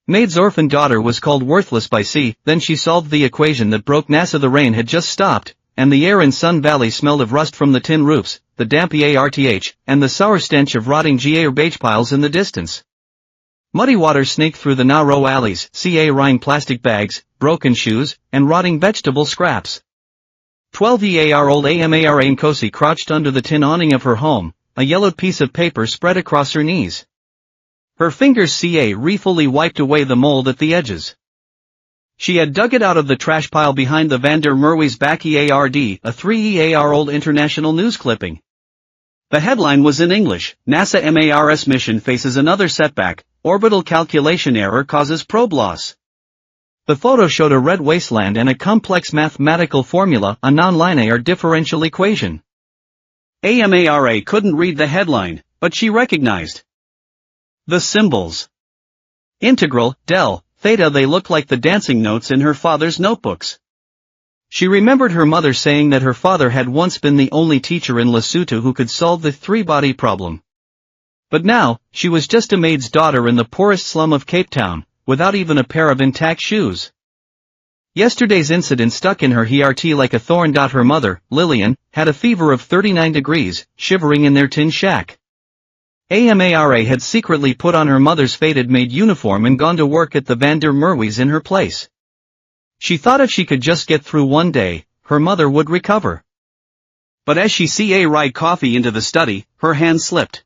Maid's orphaned daughter was called worthless by C. Then she solved the equation that broke NASA. The rain had just stopped, and the air in Sun Valley smelled of rust from the tin roofs, the damp EARTH, and the sour stench of rotting garbage piles in the distance. Muddy water snaked through the narrow alleys, ca-ring plastic bags, broken shoes, and rotting vegetable scraps. 12-year-old Amara Nkosi crouched under the tin awning of her home, a yellowed piece of paper spread across her knees. Her fingers refully wiped away the mold at the edges. She had dug it out of the trash pile behind the Van der Merwe's back. EARD, a 3-year-old international news clipping. The headline was in English: NASA MARS mission faces another setback, orbital calculation error causes probe loss. The photo showed a red wasteland and a complex mathematical formula, a non-linear differential equation. Amara couldn't read the headline, but she recognized the symbols. Integral, del, theta. They looked like the dancing notes in her father's notebooks. She remembered her mother saying that her father had once been the only teacher in Lesotho who could solve the three-body problem. But now, she was just a maid's daughter in the poorest slum of Cape Town, without even a pair of intact shoes. Yesterday's incident stuck in her heart like a thorn. Her mother, Lillian, had a fever of 39 degrees, shivering in their tin shack. Amara had secretly put on her mother's faded maid uniform and gone to work at the Van der Merwe's in her place. She thought if she could just get through one day, her mother would recover. But as she ride coffee into the study, her hand slipped.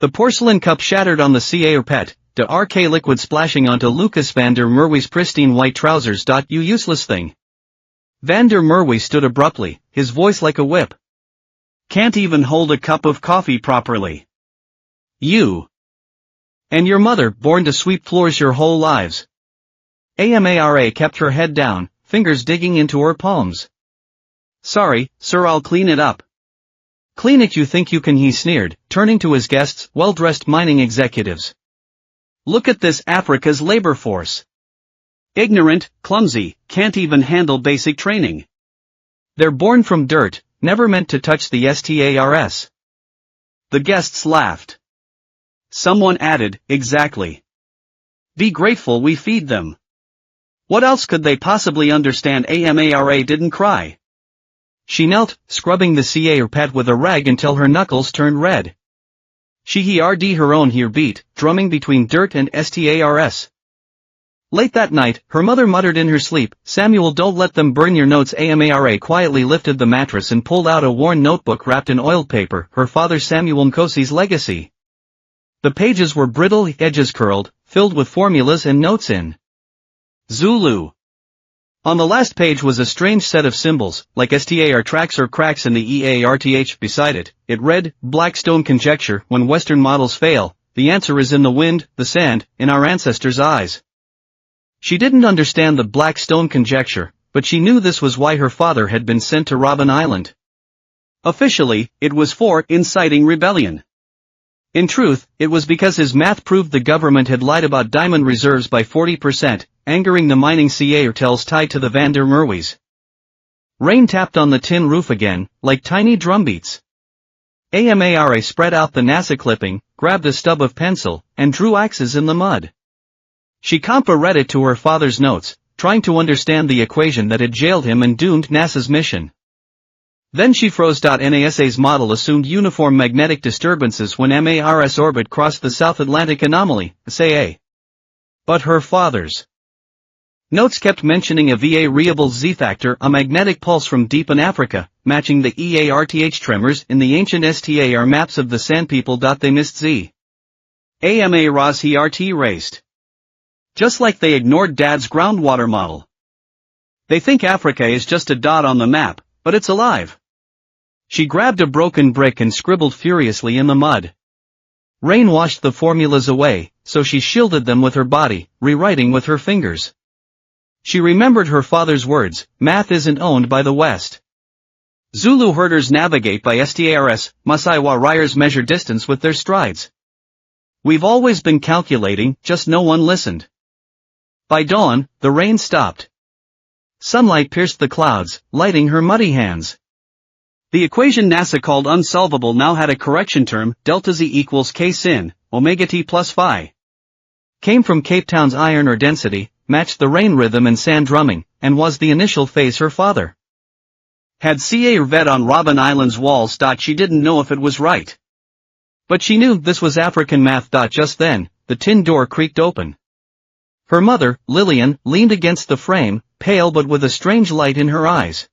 The porcelain cup shattered on the carpet, the RK liquid splashing onto Lucas Van der Merwe's pristine white trousers. You useless thing. Van der Merwe stood abruptly, his voice like a whip. Can't even hold a cup of coffee properly. You. And your mother, born to sweep floors your whole lives. Amara kept her head down, fingers digging into her palms. Sorry, sir, I'll clean it up. Clean it, you think you can, he sneered, turning to his guests, well-dressed mining executives. Look at this, Africa's labor force. Ignorant, clumsy, can't even handle basic training. They're born from dirt, never meant to touch the stars. The guests laughed. Someone added, exactly. Be grateful we feed them. What else could they possibly understand? Amara didn't cry. She knelt, scrubbing the carpet with a rag until her knuckles turned red. She heard her own heartbeat, drumming between dirt and stars. Late that night, her mother muttered in her sleep, Samuel, don't let them burn your notes. Amara quietly lifted the mattress and pulled out a worn notebook wrapped in oiled paper, her father Samuel Nkosi's legacy. The pages were brittle, edges curled, filled with formulas and notes in Zulu. On the last page was a strange set of symbols, like star tracks or cracks in the EARTH. Beside it, it read, Blackstone conjecture, when Western models fail, the answer is in the wind, the sand, in our ancestors' eyes. She didn't understand the Blackstone conjecture, but she knew this was why her father had been sent to Robben Island. Officially, it was for inciting rebellion. In truth, it was because his math proved the government had lied about diamond reserves by 40%, angering the mining cartels tied to the Van der Merwe's. Rain tapped on the tin roof again, like tiny drumbeats. Amara spread out the NASA clipping, grabbed a stub of pencil, and drew axes in the mud. She read it to her father's notes, trying to understand the equation that had jailed him and doomed NASA's mission. Then she froze. NASA's model assumed uniform magnetic disturbances when MARS orbit crossed the South Atlantic anomaly, SA. But her father's notes kept mentioning a variable z-factor, a magnetic pulse from deep in Africa, matching the EARTH tremors in the ancient STAR maps of the Sand People. They missed Z. AMARS HERT raced. Just like they ignored Dad's groundwater model. They think Africa is just a dot on the map, but it's alive. She grabbed a broken brick and scribbled furiously in the mud. Rain washed the formulas away, so she shielded them with her body, rewriting with her fingers. She remembered her father's words, math isn't owned by the West. Zulu herders navigate by stars, Masai warriors measure distance with their strides. We've always been calculating, just no one listened. By dawn, the rain stopped. Sunlight pierced the clouds, lighting her muddy hands. The equation NASA called unsolvable now had a correction term, delta z equals k sin, omega t plus phi. Came from Cape Town's iron ore density, matched the rain rhythm and sand drumming, and was the initial phase her father had CA vet on Robben Island's walls. She didn't know if it was right, but she knew this was African math. Just then, the tin door creaked open. Her mother, Lillian, leaned against the frame, pale but with a strange light in her eyes.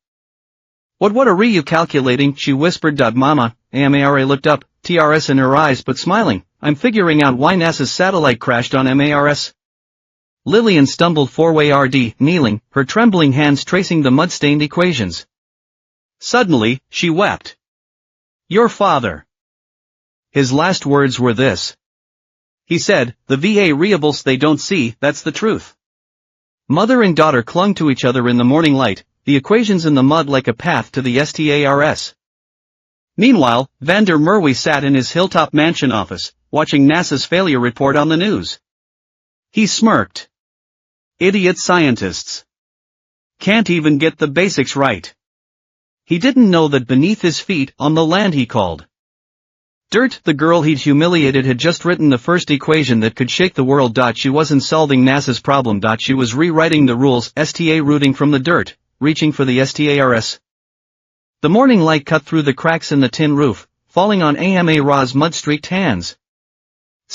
What are you calculating?" she whispered. "Mama," Amara looked up, TRS in her eyes but smiling, "I'm figuring out why NASA's satellite crashed on Mars." Lillian stumbled forward, kneeling, her trembling hands tracing the mud-stained equations. Suddenly, she wept. "Your father." His last words were this. He said, "The variables they don't see, that's the truth." Mother and daughter clung to each other in the morning light, the equations in the mud like a path to the stars. Meanwhile, van der Merwe sat in his Hilltop Mansion office, watching NASA's failure report on the news. He smirked. Idiot scientists. Can't even get the basics right. He didn't know that beneath his feet, on the land he called dirt, the girl he'd humiliated had just written the first equation that could shake the world. She wasn't solving NASA's problem. She was rewriting the rules, rooting from the dirt, reaching for the stars. The morning light cut through the cracks in the tin roof, falling on Amara's mud-streaked hands.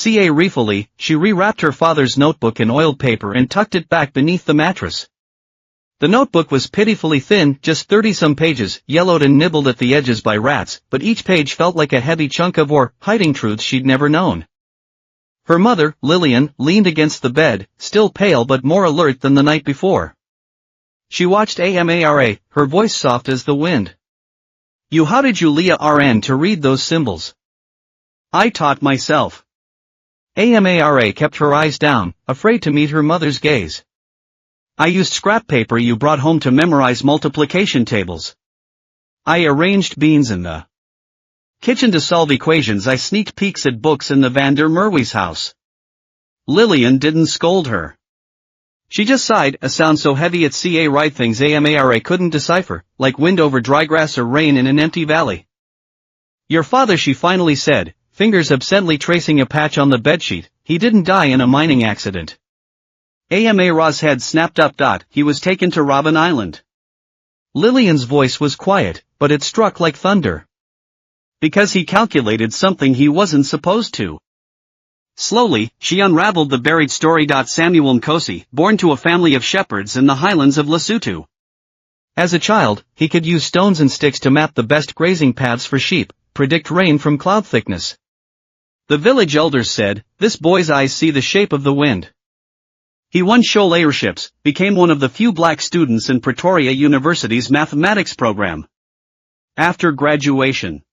Ruefully, she rewrapped her father's notebook in oiled paper and tucked it back beneath the mattress. The notebook was pitifully thin, just 30-some pages, yellowed and nibbled at the edges by rats, but each page felt like a heavy chunk of ore, hiding truths she'd never known. Her mother, Lillian, leaned against the bed, still pale but more alert than the night before. She watched Amara, her voice soft as the wind. How did you learn to read those symbols?" "I taught myself." Amara kept her eyes down, afraid to meet her mother's gaze. "I used scrap paper you brought home to memorize multiplication tables. I arranged beans in the kitchen to solve equations. I sneaked peeks at books in the van der Merwe's house." Lillian didn't scold her. She just sighed, a sound so heavy at ca right things Amara couldn't decipher, like wind over dry grass or rain in an empty valley. "Your father," she finally said, fingers absently tracing a patch on the bedsheet, "he didn't die in a mining accident." Amara's head snapped up. "He was taken to Robben Island." Lillian's voice was quiet, but it struck like thunder. "Because he calculated something he wasn't supposed to." Slowly, she unraveled the buried story. Samuel Nkosi, born to a family of shepherds in the highlands of Lesotho. As a child, he could use stones and sticks to map the best grazing paths for sheep, predict rain from cloud thickness. The village elders said, "This boy's eyes see the shape of the wind." He won scholarships, became one of the few black students in Pretoria University's mathematics program. After graduation,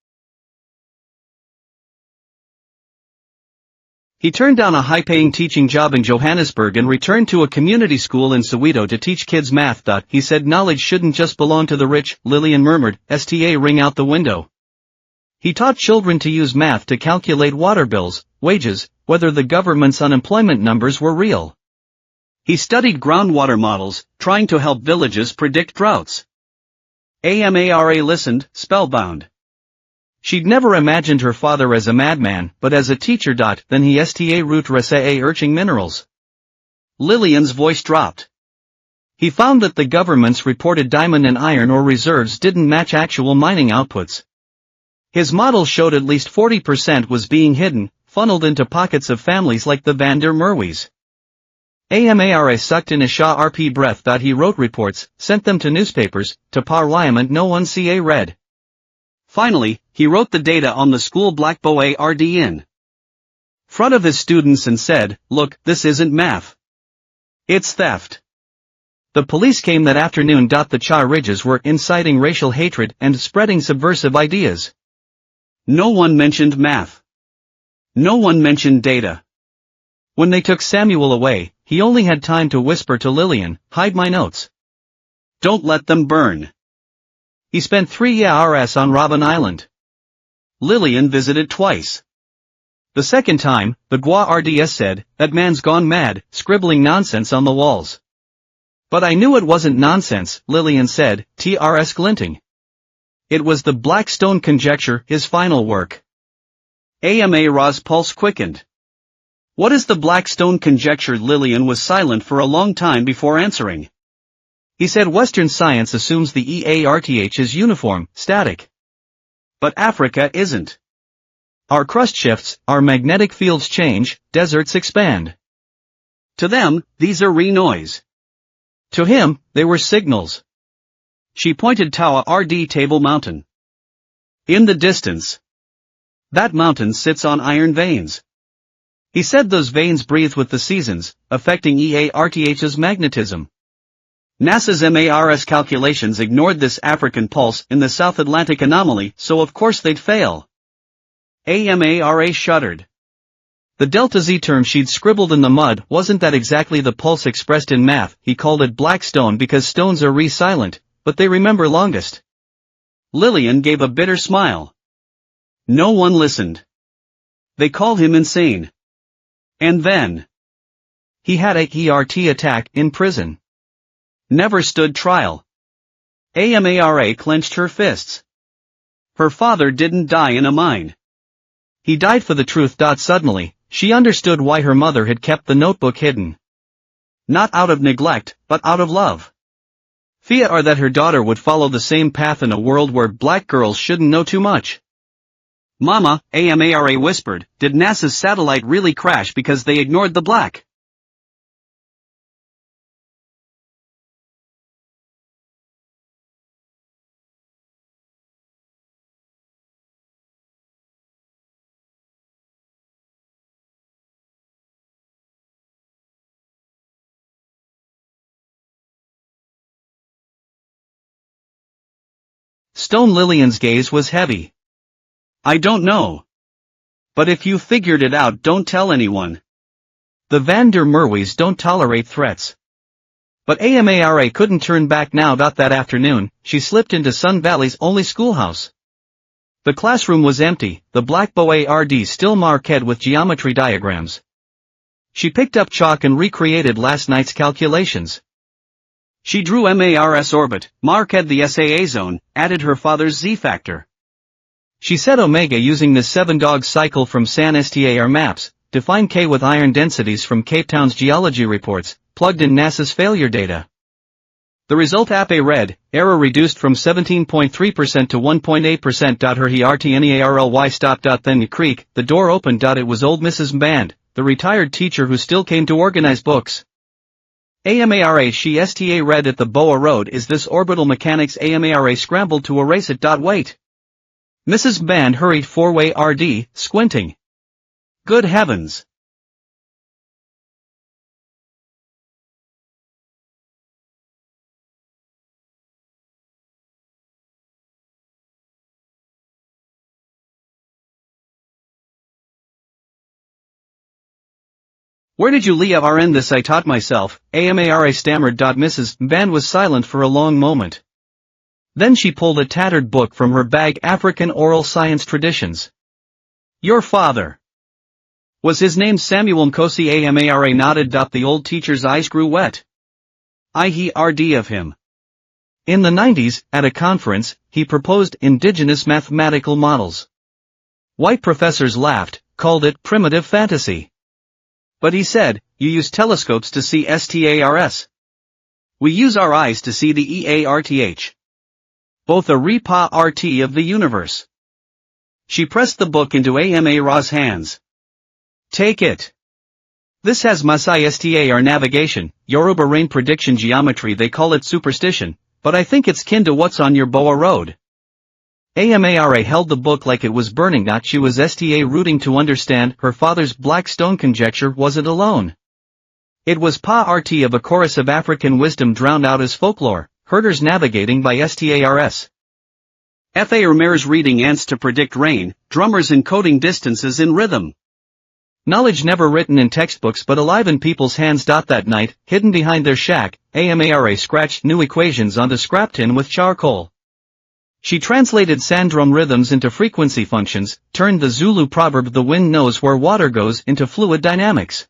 he turned down a high-paying teaching job in Johannesburg and returned to a community school in Soweto to teach kids math. He said knowledge shouldn't just belong to the rich, Lillian murmured, ring out the window. He taught children to use math to calculate water bills, wages, whether the government's unemployment numbers were real. He studied groundwater models, trying to help villages predict droughts. Amara listened, spellbound. She'd never imagined her father as a madman, but as a teacher. Then he root resa urching minerals. Lillian's voice dropped. He found that the government's reported diamond and iron ore reserves didn't match actual mining outputs. His model showed at least 40% was being hidden, funneled into pockets of families like the van der Merwe's. Amara sucked in a sharp breath. He wrote reports, sent them to newspapers, to parliament no one ca read. Finally, he wrote the data on the school blackboard in front of his students and said, "Look, this isn't math. It's theft." The police came that afternoon. The Cha Ridges were inciting racial hatred and spreading subversive ideas. No one mentioned math. No one mentioned data. When they took Samuel away, he only had time to whisper to Lillian, "Hide my notes. Don't let them burn." He spent 3 years on Robben Island. Lillian visited twice. The second time, the Guards said, "That man's gone mad, scribbling nonsense on the walls." "But I knew it wasn't nonsense," Lillian said, TRS glinting. "It was the Blackstone conjecture, his final work." Amara's pulse quickened. What is the black stone conjecture? Lillian was silent for a long time before answering. He said Western science assumes the EARTH is uniform, static. But Africa isn't. Our crust shifts, our magnetic fields change, deserts expand. To them, these are noise. To him, they were signals. She pointed Tawa RD Table Mountain. In the distance. That mountain sits on iron veins. He said those veins breathe with the seasons, affecting EARTH's magnetism. NASA's MARS calculations ignored this African pulse in the South Atlantic anomaly, so of course they'd fail. AMARA shuddered. The delta Z term she'd scribbled in the mud wasn't that exactly the pulse expressed in math. He called it black stone because stones are silent, but they remember longest. Lillian gave a bitter smile. No one listened. They called him insane. And then he had a ERT attack in prison. Never stood trial. AMARA clenched her fists. Her father didn't die in a mine. He died for the truth. Suddenly, she understood why her mother had kept the notebook hidden. Not out of neglect, but out of love. Fear or that her daughter would follow the same path in a world where black girls shouldn't know too much. Mama, AMARA whispered, did NASA's satellite really crash because they ignored the black? Stone Lillian's gaze was heavy. I don't know. But if you figured it out, don't tell anyone. The Van der Merwe's don't tolerate threats. But AMARA couldn't turn back now. That afternoon, she slipped into Sun Valley's only schoolhouse. The classroom was empty, the black board still marked with geometry diagrams. She picked up chalk and recreated last night's calculations. She drew MARS orbit, marked the SAA zone, added her father's Z-factor. She set omega using the 7-dog cycle from San Star maps, defined K with iron densities from Cape Town's geology reports, plugged in NASA's failure data. The result APA read, error reduced from 17.3% to 1.8%. Her HERTNEARLY stopped. Then the creak, the door opened. It was old Mrs. Band, the retired teacher who still came to organize books. AMARA she sta read at the Boa Road. Is this orbital mechanics? AMARA scrambled to erase it. Wait. Mrs. Band hurried 4-way RD, squinting. Good heavens. Where did you learn this? I taught myself, AMARA stammered. Mrs. Band was silent for a long moment. Then she pulled a tattered book from her bag. African Oral Science Traditions. Your father. Was his name Samuel Nkosi? AMARA nodded. The old teacher's eyes grew wet. I heard of him. In the 90s, at a conference, he proposed indigenous mathematical models. White professors laughed, called it primitive fantasy. But he said, you use telescopes to see stars. We use our eyes to see the EARTH. Both a RT of the universe. She pressed the book into AMARA's hands. Take it. This has Masai STAR navigation, Yoruba rain prediction geometry. They call it superstition, but I think it's kin to what's on your Boa Road. AMARA held the book like it was burning. She was rooting to understand. Her father's black stone conjecture wasn't alone. It was RT of a chorus of African wisdom drowned out as folklore, herders navigating by stars. Farmers reading ants to predict rain, drummers encoding distances in rhythm. Knowledge never written in textbooks but alive in people's hands. That night, hidden behind their shack, AMARA scratched new equations onto scrap tin with charcoal. She translated Sandrum rhythms into frequency functions, turned the Zulu proverb "the wind knows where water goes" into fluid dynamics.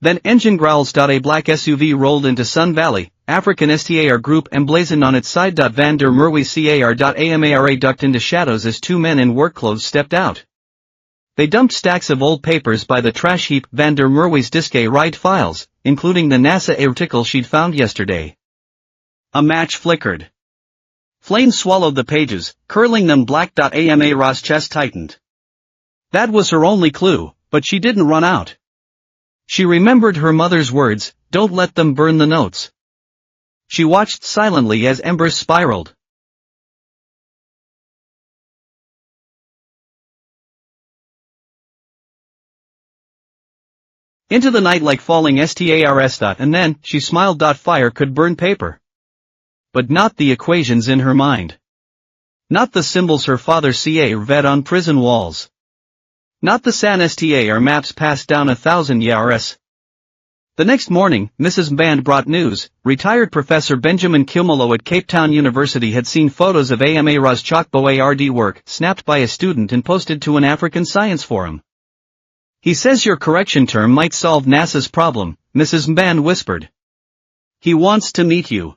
Then engine growls. A black SUV rolled into Sun Valley, African STAR group emblazoned on its side. Van der Merwe CAR. AMARA ducked into shadows as two men in work clothes stepped out. They dumped stacks of old papers by the trash heap. Van der Merwe's Diske write files, including the NASA article she'd found yesterday. A match flickered. Flames swallowed the pages, curling them black. Amara's chest tightened. That was her only clue, but she didn't run out. She remembered her mother's words, "Don't let them burn the notes." She watched silently as embers spiraled. Into the night like falling stars. And then, she smiled. Fire could burn paper. But not the equations in her mind. Not the symbols her father read on prison walls. Not the San Star maps passed down 1,000 years. The next morning, Mrs. Mband brought news. Retired Professor Benjamin Kilmolo at Cape Town University had seen photos of Amara's chalkboard work snapped by a student and posted to an African science forum. "He says your correction term might solve NASA's problem," Mrs. Mband whispered. "He wants to meet you."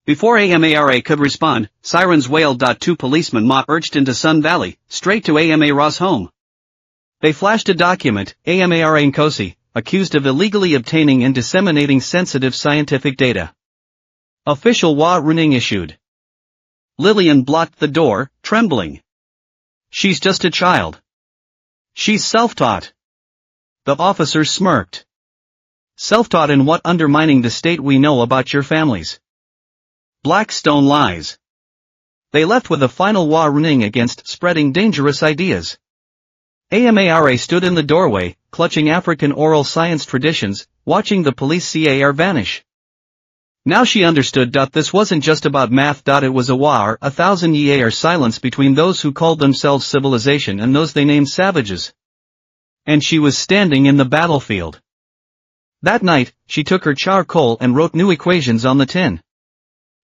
Before Amara could respond, sirens wailed. 2 policemen urged into Sun Valley, straight to Amara's home. They flashed a document, Amara Nkosi, accused of illegally obtaining and disseminating sensitive scientific data. Official warning issued. Lillian blocked the door, trembling. "She's just a child. She's self-taught." The officer smirked. "Self-taught in what? Undermining the state we know about your families." Blackstone lies. They left with a final warning against spreading dangerous ideas. Amara stood in the doorway, clutching African oral science traditions, watching the police car vanish. Now she understood. This wasn't just about math. It was a war, 1,000 year silence between those who called themselves civilization and those they named savages. And she was standing in the battlefield. That night, she took her charcoal and wrote new equations on the tin.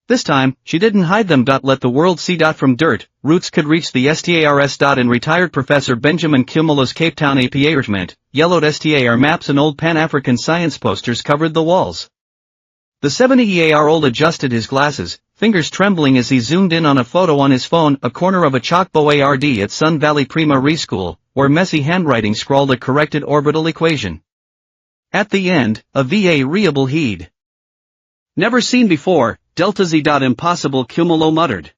This time, she didn't hide them. Let the world see. From dirt, roots could reach the stars. In retired Professor Benjamin Kilmolo's Cape Town apartment, yellowed star maps and old Pan-African science posters covered the walls. The 70-year-old adjusted his glasses, fingers trembling as he zoomed in on a photo on his phone. A corner of a chalkboard at Sun Valley Primary School, where messy handwriting scrawled a corrected orbital equation. At the end, a variable he'd never seen before. Delta Z. Impossible, Kilmolo muttered.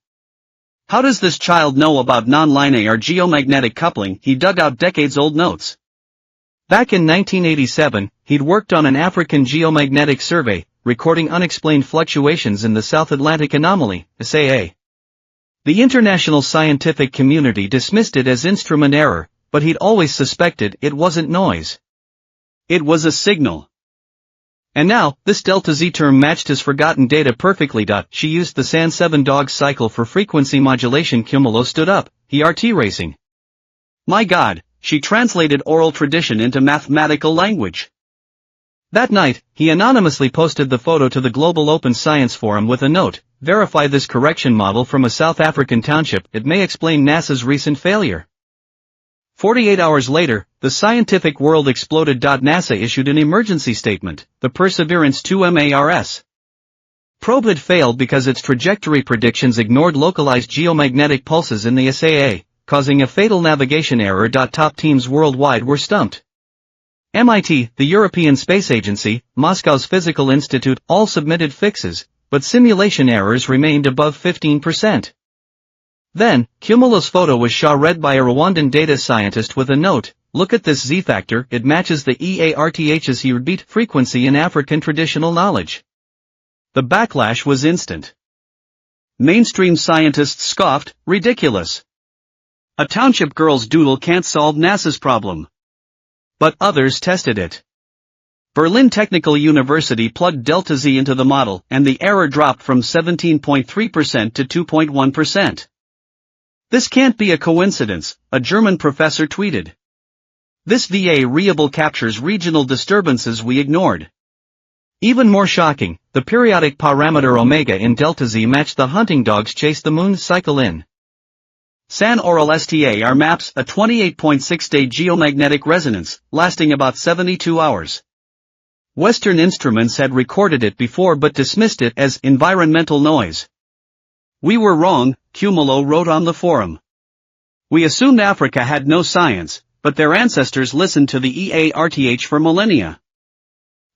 How does this child know about nonlinear geomagnetic coupling? He dug out decades-old notes. Back in 1987, he'd worked on an African geomagnetic survey, recording unexplained fluctuations in the South Atlantic anomaly, SAA. The international scientific community dismissed it as instrument error, but he'd always suspected it wasn't noise. It was a signal. And now, this Delta Z term matched his forgotten data perfectly. She used the San 7 dog cycle for frequency modulation. Kilmolo stood up, RT racing. My God, she translated oral tradition into mathematical language. That night, he anonymously posted the photo to the Global Open Science Forum with a note, verify this correction model from a South African township, it may explain NASA's recent failure. 48 hours later, the scientific world exploded. NASA issued an emergency statement, the Perseverance 2 MARS probe had failed because its trajectory predictions ignored localized geomagnetic pulses in the SAA, causing a fatal navigation error. Top teams worldwide were stumped. MIT, the European Space Agency, Moscow's Physical Institute, all submitted fixes, but simulation errors remained above 15%. Then, Kilmolo's photo was read by a Rwandan data scientist with a note, look at this Z-factor, it matches the EARTH's heartbeat frequency in African traditional knowledge. The backlash was instant. Mainstream scientists scoffed, ridiculous. A township girl's doodle can't solve NASA's problem. But others tested it. Berlin Technical University plugged Delta Z into the model, and the error dropped from 17.3% to 2.1%. This can't be a coincidence, a German professor tweeted. This variable captures regional disturbances we ignored. Even more shocking, the periodic parameter omega in Delta Z matched the hunting dogs chase the moon's cycle in. San Oral STAR maps a 28.6-day geomagnetic resonance, lasting about 72 hours. Western instruments had recorded it before but dismissed it as environmental noise. We were wrong, Kilmolo wrote on the forum. We assumed Africa had no science, but their ancestors listened to the EARTH for millennia.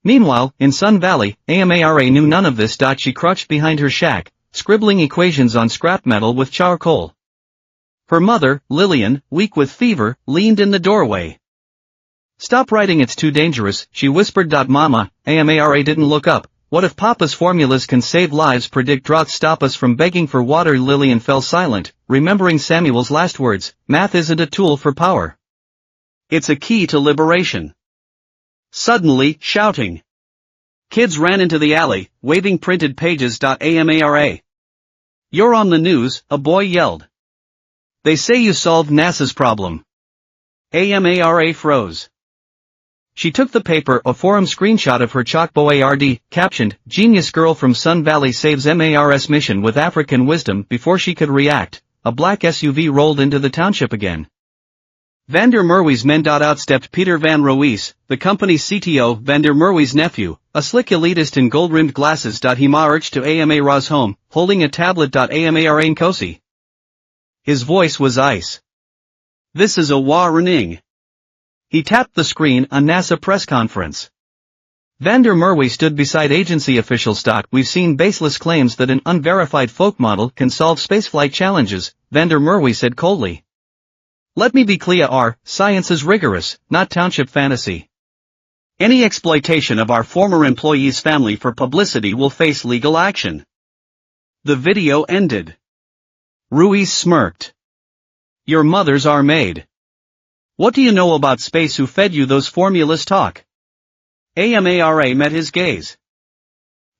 Meanwhile, in Sun Valley, Amara knew none of this. She crouched behind her shack, scribbling equations on scrap metal with charcoal. Her mother, Lillian, weak with fever, leaned in the doorway. "Stop writing, it's too dangerous," she whispered. "Mama," Amara didn't look up. "What if Papa's formulas can save lives, predict droughts, stop us from begging for water?" Lillian fell silent, remembering Samuel's last words, "Math isn't a tool for power. It's a key to liberation." Suddenly, shouting. Kids ran into the alley, waving printed pages. Amara. "You're on the news," a boy yelled. "They say you solved NASA's problem." Amara froze. She took the paper, a forum screenshot of her chalkboard, captioned, "Genius girl from Sun Valley saves MARS mission with African wisdom." Before she could react, a black SUV rolled into the township again. Vander Merwe's men. Out stepped Peter Van Roes, the company's CTO, Vander Merwe's nephew, a slick elitist in gold-rimmed glasses. He marched to Amara's home, holding a tablet. Amara Nkosi. His voice was ice. "This is a warning." He tapped the screen, a NASA press conference. Vander Merwe stood beside agency officials. "We've seen baseless claims that an unverified folk model can solve spaceflight challenges," Vander Merwe said coldly. "Let me be clear, our science is rigorous, not township fantasy. Any exploitation of our former employee's family for publicity will face legal action." The video ended. Ruiz smirked. "Your mother's our Maid. What do you know about space? Who fed you those formulas? Talk." Amara met his gaze.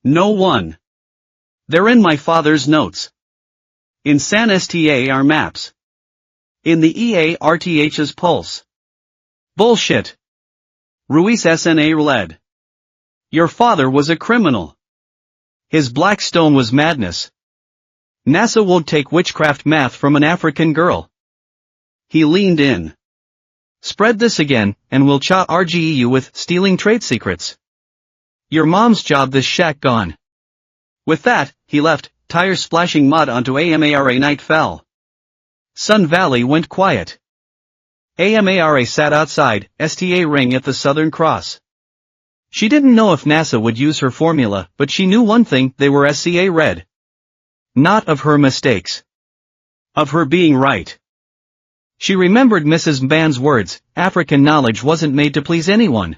"No one. They're in my father's notes. In San Star maps. In the EARTH's pulse." "Bullshit." Ruiz SNA led. "Your father was a criminal. His black stone was madness. NASA won't take witchcraft math from an African girl." He leaned in. "Spread this again, and we'll charge you with stealing trade secrets. Your mom's job, this shack gone." With that, he left, tires splashing mud onto Amara. Night fell. Sun Valley went quiet. Amara sat outside, STA ring at the Southern Cross. She didn't know if NASA would use her formula, but she knew one thing: they were SCA red. Not of her mistakes. Of her being right. She remembered Mrs. Mban's words, African knowledge wasn't made to please anyone.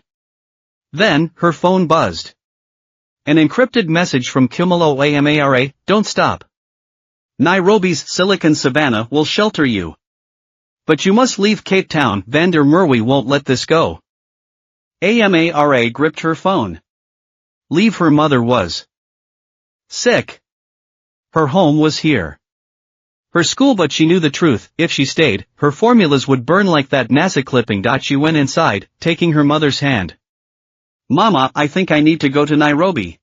Then, her phone buzzed. An encrypted message from Kumalo. Amara, don't stop. Nairobi's Silicon Savannah will shelter you. But you must leave Cape Town. Vander Merwe won't let this go. Amara gripped her phone. Leave. Her mother was sick. Her home was here. Her school, but she knew the truth: if she stayed, her formulas would burn like that NASA clipping. She went inside, taking her mother's hand. "Mama, I think I need to go to Nairobi."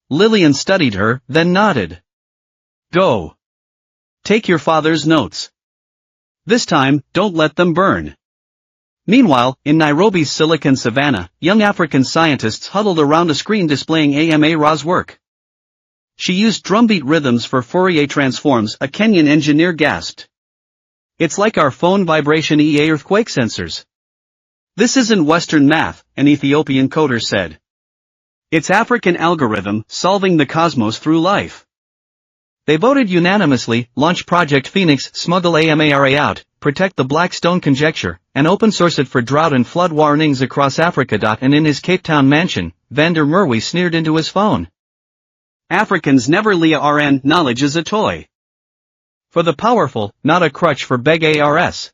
Lillian studied her, then nodded. "Go. Take your father's notes. This time, don't let them burn." Meanwhile, in Nairobi's Silicon Savannah, young African scientists huddled around a screen displaying Amara's work. She used drumbeat rhythms for Fourier transforms, a Kenyan engineer gasped. "It's like our phone vibration EA earthquake sensors." "This isn't Western math," an Ethiopian coder said. "It's African algorithm, solving the cosmos through life." They voted unanimously: launch Project Phoenix, smuggle Amara out, protect the Black Stone conjecture, and open source it for drought and flood warnings across Africa. And in his Cape Town mansion, Vander Merwe sneered into his phone. "Africans never RN, knowledge is a toy. For the powerful, not a crutch for beg ARS."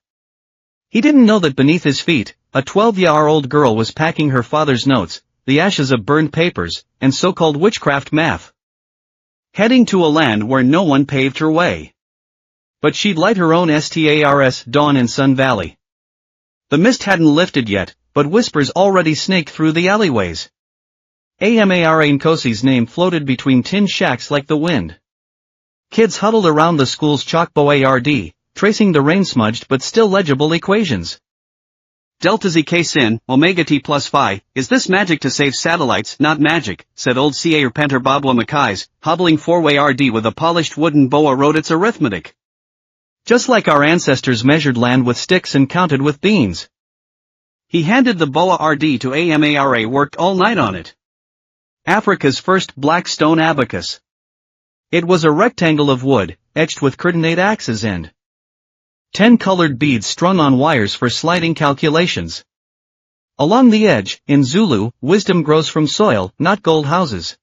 He didn't know that beneath his feet, a 12-year-old girl was packing her father's notes, the ashes of burned papers, and so-called witchcraft math. Heading to a land where no one paved her way. But she'd light her own STARS dawn in Sun Valley. The mist hadn't lifted yet, but whispers already snaked through the alleyways. Amara Nkosi's name floated between tin shacks like the wind. Kids huddled around the school's chalkboard, tracing the rain-smudged but still legible equations. "Delta ZK sin, omega t plus phi, is this magic to save satellites?" "Not magic," said old CA Panter Babwa Mackay's, hobbling four-way RD with a polished wooden boa, wrote it's arithmetic. Just like our ancestors measured land with sticks and counted with beans. He handed the boa RD to Amara, worked all night on it. Africa's first black stone abacus. It was a rectangle of wood, etched with curtinate axes and 10 colored beads strung on wires for sliding calculations. Along the edge, in Zulu, wisdom grows from soil, not gold houses.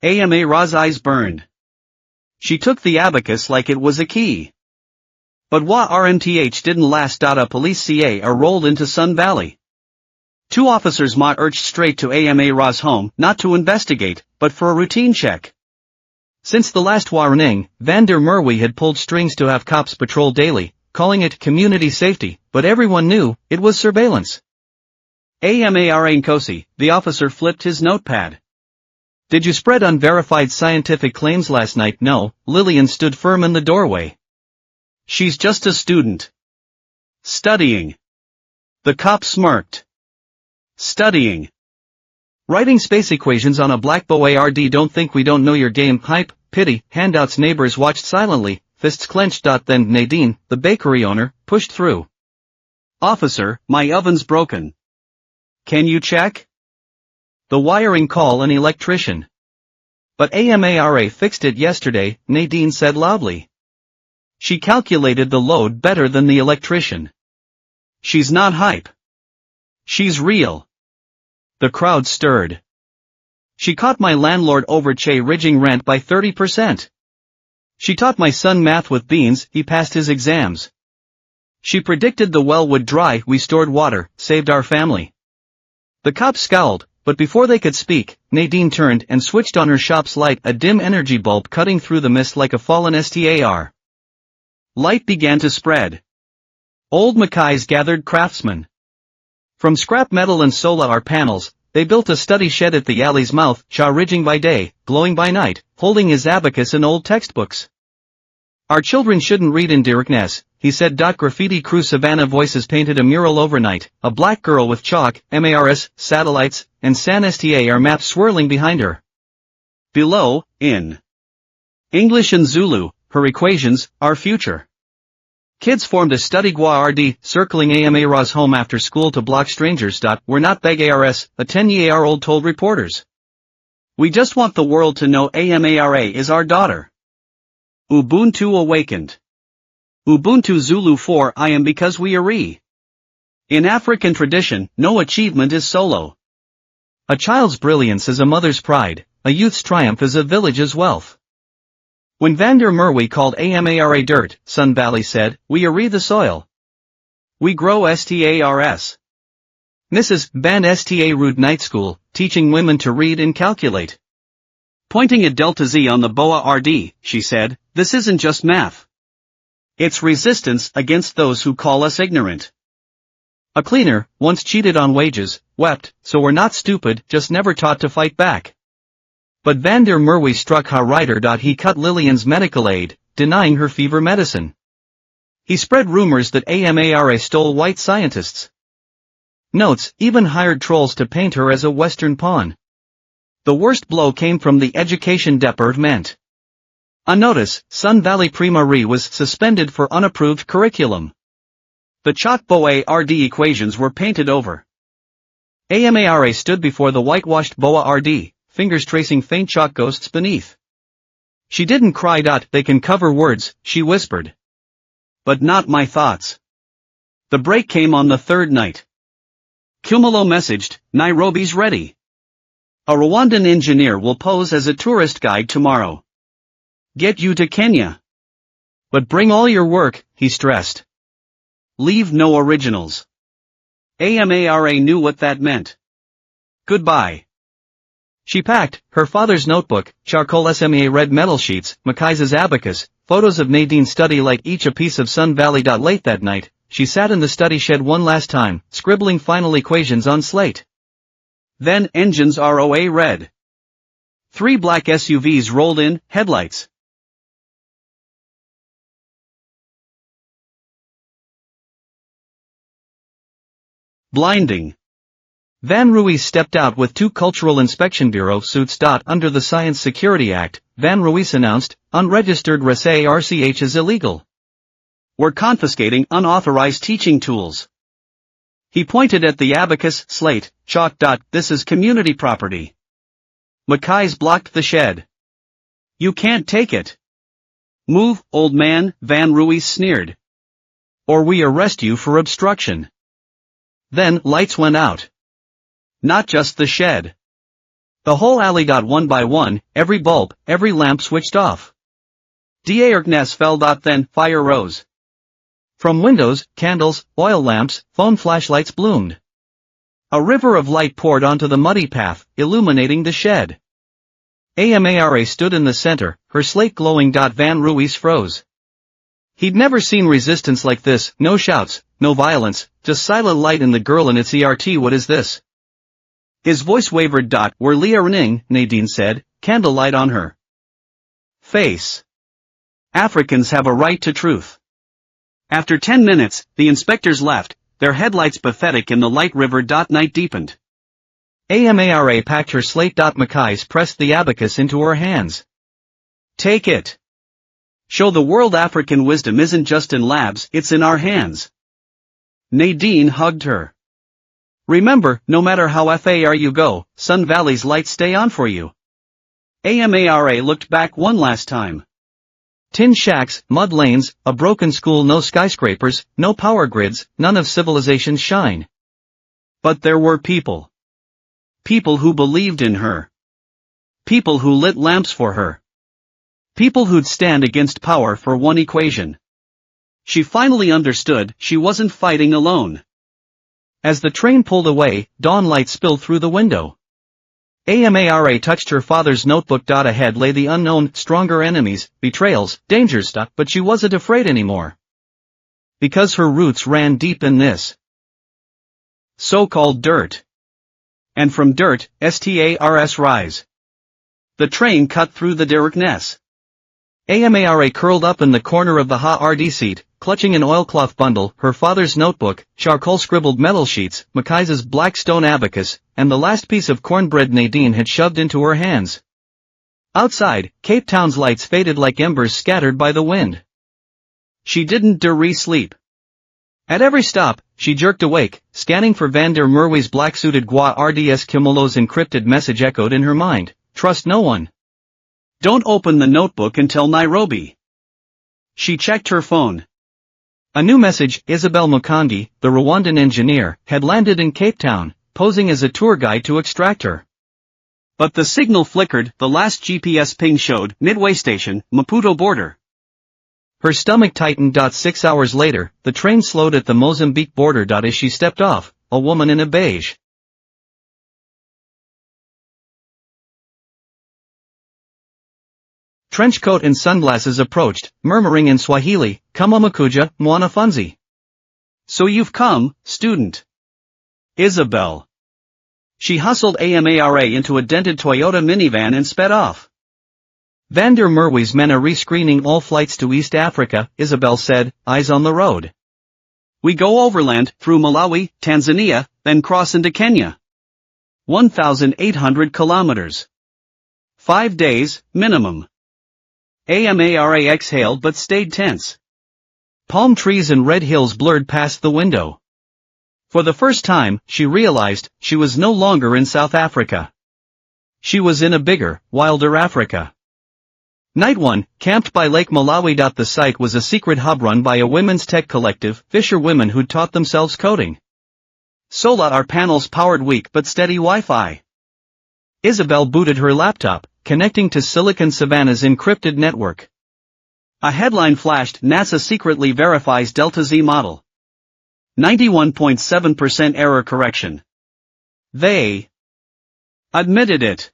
Amara's eyes burned. She took the abacus like it was a key. But wha RMTH didn't last. A police CA rolled into Sun Valley. 2 officers urged straight to Amara's home, not to investigate, but for a routine check. Since the last warning, Van der Merwe had pulled strings to have cops patrol daily, calling it community safety, but everyone knew, it was surveillance. Amara Nkosi, the officer flipped his notepad. Did you spread unverified scientific claims last night? No, Lillian stood firm in the doorway. She's just a student. Studying. The cop smirked. Studying. Writing space equations on a black boa RD. Don't think we don't know your game. Hype, pity, handouts. Neighbors watched silently, fists clenched. Then Nadine, the bakery owner, pushed through. Officer, my oven's broken. Can you check? The wiring. Call an electrician. But Amara fixed it yesterday, Nadine said loudly. She calculated the load better than the electrician. She's not hype. She's real. The crowd stirred. She caught my landlord overcharging rent by 30%. She taught my son math with beans. He passed his exams. She predicted the well would dry. We stored water, saved our family. The cops scowled, but before they could speak, Nadine turned and switched on her shop's light, a dim energy bulb cutting through the mist like a fallen star. Light began to spread. Old Mackay's gathered craftsmen. From scrap metal and solar panels, they built a study shed at the alley's mouth, ridging by day, glowing by night, holding his abacus and old textbooks. Our children shouldn't read in darkness, he said. Graffiti crew Savannah voices painted a mural overnight, a black girl with chalk, MARS, satellites, and San Star maps swirling behind her. Below, in English and Zulu, her equations, our future. Kids formed a study gua RD, circling Amara's home after school to block strangers. We're not beg ARS, a 10-year-old told reporters. We just want the world to know Amara is our daughter. Ubuntu awakened. Ubuntu Zulu 4 I am because we are. In African tradition, no achievement is solo. A child's brilliance is a mother's pride, a youth's triumph is a village's wealth. When Van der Merwe called Amara dirt, Sun Valley said, we are the soil. We grow stars. Mrs. Ban Sta Rude Night School, teaching women to read and calculate. Pointing at Delta Z on the boa RD, she said, this isn't just math. It's resistance against those who call us ignorant. A cleaner, once cheated on wages, wept, so we're not stupid, just never taught to fight back. But Van der Merwe struck her rider. He cut Lillian's medical aid, denying her fever medicine. He spread rumors that Amara stole white scientists' notes, even hired trolls to paint her as a Western pawn. The worst blow came from the education department. A notice, Sun Valley Primary was suspended for unapproved curriculum. The chalk boa RD equations were painted over. Amara stood before the whitewashed boa RD, fingers tracing faint chalk ghosts beneath. She didn't cry. They can cover words, she whispered. But not my thoughts. The break came on the third night. Kumalo messaged, Nairobi's ready. A Rwandan engineer will pose as a tourist guide tomorrow. Get you to Kenya. But bring all your work, he stressed. Leave no originals. Amara knew what that meant. Goodbye. She packed, her father's notebook, charcoal SMA red metal sheets, Mackay's abacus, photos of Nadine's study light, each a piece of Sun Valley. Late that night, she sat in the study shed one last time, scribbling final equations on slate. Then engines ROA red. 3 black SUVs rolled in, headlights. Blinding. Van Ruiz stepped out with 2 Cultural Inspection Bureau suits. Under the Science Security Act, Van Ruiz announced, unregistered RCH is illegal. We're confiscating unauthorized teaching tools. He pointed at the abacus, slate, chalk. This is community property. Mackay's blocked the shed. You can't take it. Move, old man, Van Ruiz sneered. Or we arrest you for obstruction. Then, lights went out. Not just the shed. The whole alley. One by one, every bulb, every lamp switched off. Darkness fell. Then, fire rose. From windows, candles, oil lamps, phone flashlights bloomed. A river of light poured onto the muddy path, illuminating the shed. Amara stood in the center, her slate glowing. Van Ruiz froze. He'd never seen resistance like this, no shouts, no violence, just silent light in the girl and its ERT. What is this? His voice wavered. We're learning, Nadine said, candlelight on her face. Africans have a right to truth. After 10 minutes, the inspectors left, their headlights pathetic in the light river. Night deepened. Amara packed her slate. Mackay's pressed the abacus into her hands. Take it. Show the world African wisdom isn't just in labs, it's in our hands. Nadine hugged her. Remember, no matter how far you go, Sun Valley's lights stay on for you. Amara looked back one last time. Tin shacks, mud lanes, a broken school, no skyscrapers, no power grids, none of civilization's shine. But there were people. People who believed in her. People who lit lamps for her. People who'd stand against power for one equation. She finally understood she wasn't fighting alone. As the train pulled away, dawn light spilled through the window. Amara touched her father's notebook. Ahead lay the unknown, stronger enemies, betrayals, dangers. But she wasn't afraid anymore. Because her roots ran deep in this so-called dirt. And from dirt, stars rise. The train cut through the darkness. Amara curled up in the corner of the HRD seat, clutching an oilcloth bundle, her father's notebook, charcoal-scribbled metal sheets, Mackay's black stone abacus, and the last piece of cornbread Nadine had shoved into her hands. Outside, Cape Town's lights faded like embers scattered by the wind. She didn't dare sleep. At every stop, she jerked awake, scanning for Van der Merwe's black-suited Gua RDS Kimolo's encrypted message echoed in her mind, trust no one. Don't open the notebook until Nairobi. She checked her phone. A new message, Isabel Mukangi, the Rwandan engineer, had landed in Cape Town, posing as a tour guide to extract her. But the signal flickered. The last GPS ping showed Midway Station, Maputo border. Her stomach tightened. 6 hours later, the train slowed at the Mozambique border. As she stepped off, a woman in a beige trench coat and sunglasses approached, murmuring in Swahili, Kamamakuja, mwanafunzi. So you've come, student. Isabel. She hustled Amara into a dented Toyota minivan and sped off. Van der Merwe's men are rescreening all flights to East Africa, Isabel said, eyes on the road. We go overland, through Malawi, Tanzania, then cross into Kenya. 1,800 kilometers. 5 days, minimum. Amara exhaled but stayed tense. Palm trees and red hills blurred past the window. For the first time, she realized, she was no longer in South Africa. She was in a bigger, wilder Africa. Night 1, camped by Lake Malawi. The site was a secret hub run by a women's tech collective, fisher women who'd taught themselves coding. Solar panels powered weak but steady Wi-Fi. Isabel booted her laptop, connecting to Silicon Savannah's encrypted network. A headline flashed, NASA secretly verifies Delta Z model. 91.7% error correction. They admitted it.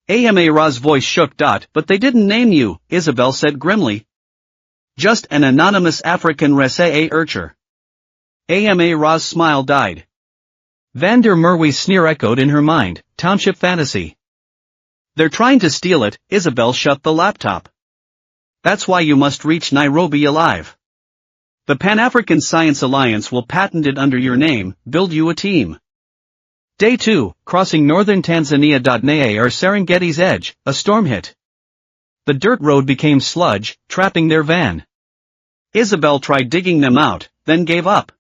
Amara's voice shook. But they didn't name you, Isabel said grimly. Just an anonymous African Resee Urcher. Amara's smile died. Van der Merwe's sneer echoed in her mind, township fantasy. They're trying to steal it. Isabel shut the laptop. That's why you must reach Nairobi alive. The Pan-African Science Alliance will patent it under your name, build you a team. Day 2, crossing northern Tanzania. Near Serengeti's edge, a storm hit. The dirt road became sludge, trapping their van. Isabel tried digging them out, then gave up.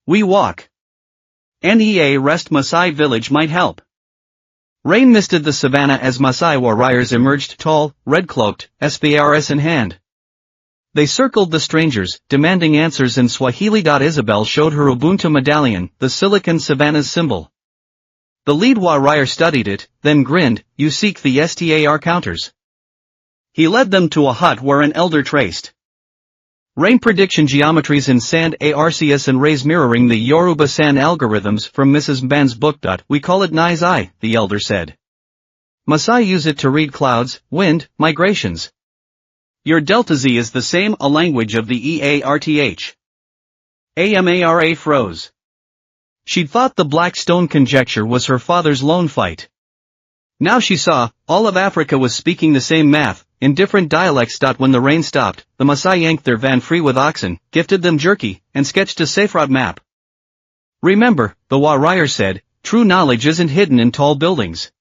We walk. NEA rest Maasai village might help. Rain misted the savannah as Maasai warriors emerged tall, red-cloaked, SVRs in hand. They circled the strangers, demanding answers in Swahili. Isabel showed her Ubuntu medallion, the Silicon Savannah's symbol. The lead warrior studied it, then grinned, "You seek the STAR counters." He led them to a hut where an elder traced rain prediction geometries in sand ARCS and rays mirroring the Yoruba sand algorithms from Mrs. Mban's book. "We call it Nye's Eye," the elder said. "Maasai use it to read clouds, wind, migrations." "Your Delta Z is the same, a language of the EARTH. AMARA froze. She'd thought the Black Stone conjecture was her father's lone fight. Now she saw, all of Africa was speaking the same math, in different dialects. When the rain stopped, the Maasai yanked their van free with oxen, gifted them jerky, and sketched a safe route map. "Remember," the warrior said, "true knowledge isn't hidden in tall buildings.